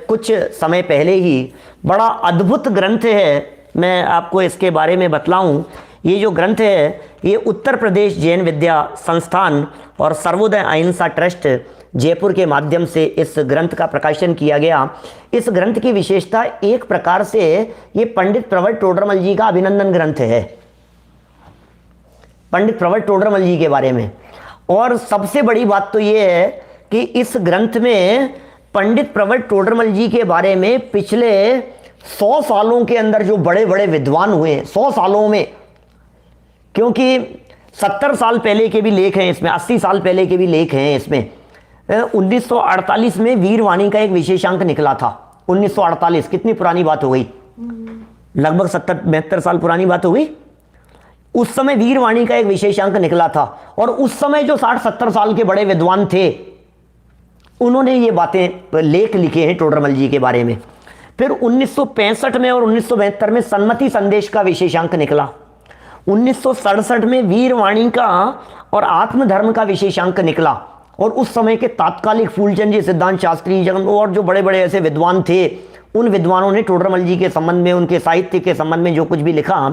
कुछ समय पहले ही। बड़ा अद्भुत ग्रंथ है, मैं आपको इसके बारे में बतलाऊं। ये जो ग्रंथ है ये उत्तर प्रदेश जैन विद्या संस्थान और सर्वोदय अहिंसा ट्रस्ट जयपुर के माध्यम से इस ग्रंथ का प्रकाशन किया गया। इस ग्रंथ की विशेषता एक प्रकार से ये पंडित प्रवर टोडरमल जी का अभिनंदन ग्रंथ है, पंडित प्रवर टोडरमल जी के बारे में। और सबसे बड़ी बात तो ये है कि इस ग्रंथ में पंडित प्रवर टोडरमल जी के बारे में पिछले 100 सालों के अंदर जो बड़े बड़े विद्वान हुए, 100 सालों में, क्योंकि 70 साल पहले के भी लेख हैं इसमें, 80 साल पहले के भी लेख हैं इसमें। 1948 में वीरवाणी का एक विशेषांक निकला था। 1948 कितनी पुरानी बात हो गई, लगभग 70-72 साल पुरानी बात हो गई। उस समय वीरवाणी का एक विशेषांक निकला था और उस समय जो 60-70 साल के बड़े विद्वान थे उन्होंने ये बातें, लेख लिखे हैं टोडरमल जी के बारे में। फिर 1965 में और 1972 में सन्मति संदेश का विशेषांक निकला। 1967 में वीरवाणी का और आत्मधर्म का विशेषांक निकला। और उस समय के तात्कालिक फूलचंद जी, सिद्धांत शास्त्री, जगन और जो बड़े बड़े ऐसे विद्वान थे, उन विद्वानों ने टोडरमल जी के संबंध में, उनके साहित्य के संबंध में जो कुछ भी लिखा,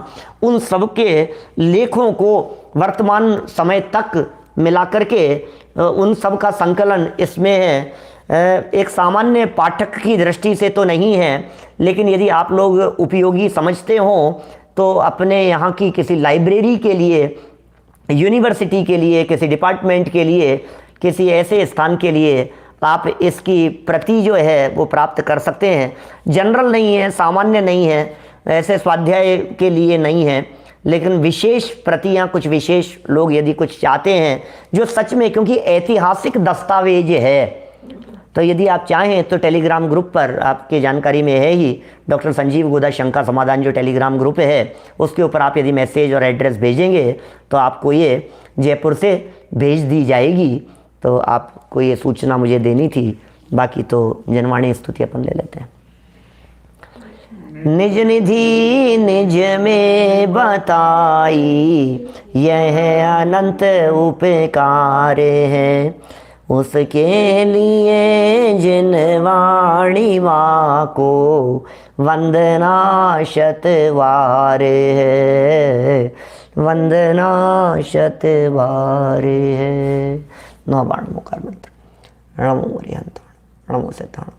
उन सब के लेखों को वर्तमान समय तक मिला करके उन सब का संकलन इसमें है। एक सामान्य पाठक की दृष्टि से तो नहीं है, लेकिन यदि आप लोग उपयोगी समझते हो तो अपने यहाँ की किसी लाइब्रेरी के लिए, यूनिवर्सिटी के लिए, किसी डिपार्टमेंट के लिए, किसी ऐसे स्थान के लिए आप इसकी प्रति जो है वो प्राप्त कर सकते हैं। जनरल नहीं है, सामान्य नहीं है, ऐसे स्वाध्याय के लिए नहीं है, लेकिन विशेष प्रतियां कुछ विशेष लोग यदि कुछ चाहते हैं जो सच में, क्योंकि ऐतिहासिक दस्तावेज है, तो यदि आप चाहें तो टेलीग्राम ग्रुप पर, आपके जानकारी में है ही, डॉक्टर संजीव गोदा शंका समाधान जो टेलीग्राम ग्रुप है उसके ऊपर आप यदि मैसेज और एड्रेस भेजेंगे तो आपको ये जयपुर से भेज दी जाएगी। तो आपको ये सूचना मुझे देनी थी, बाकी तो जनवाणी स्तुति अपन ले लेते हैं। निज निधि निज में बताई यह अनंत उपकार है, उसके लिए जिन वाणी माँ को वंदना शतवार है, वंदना शतवार है। नौ बाण मुकार मंत्र। रणमो मोरिहंत रणमो सिद्धांत।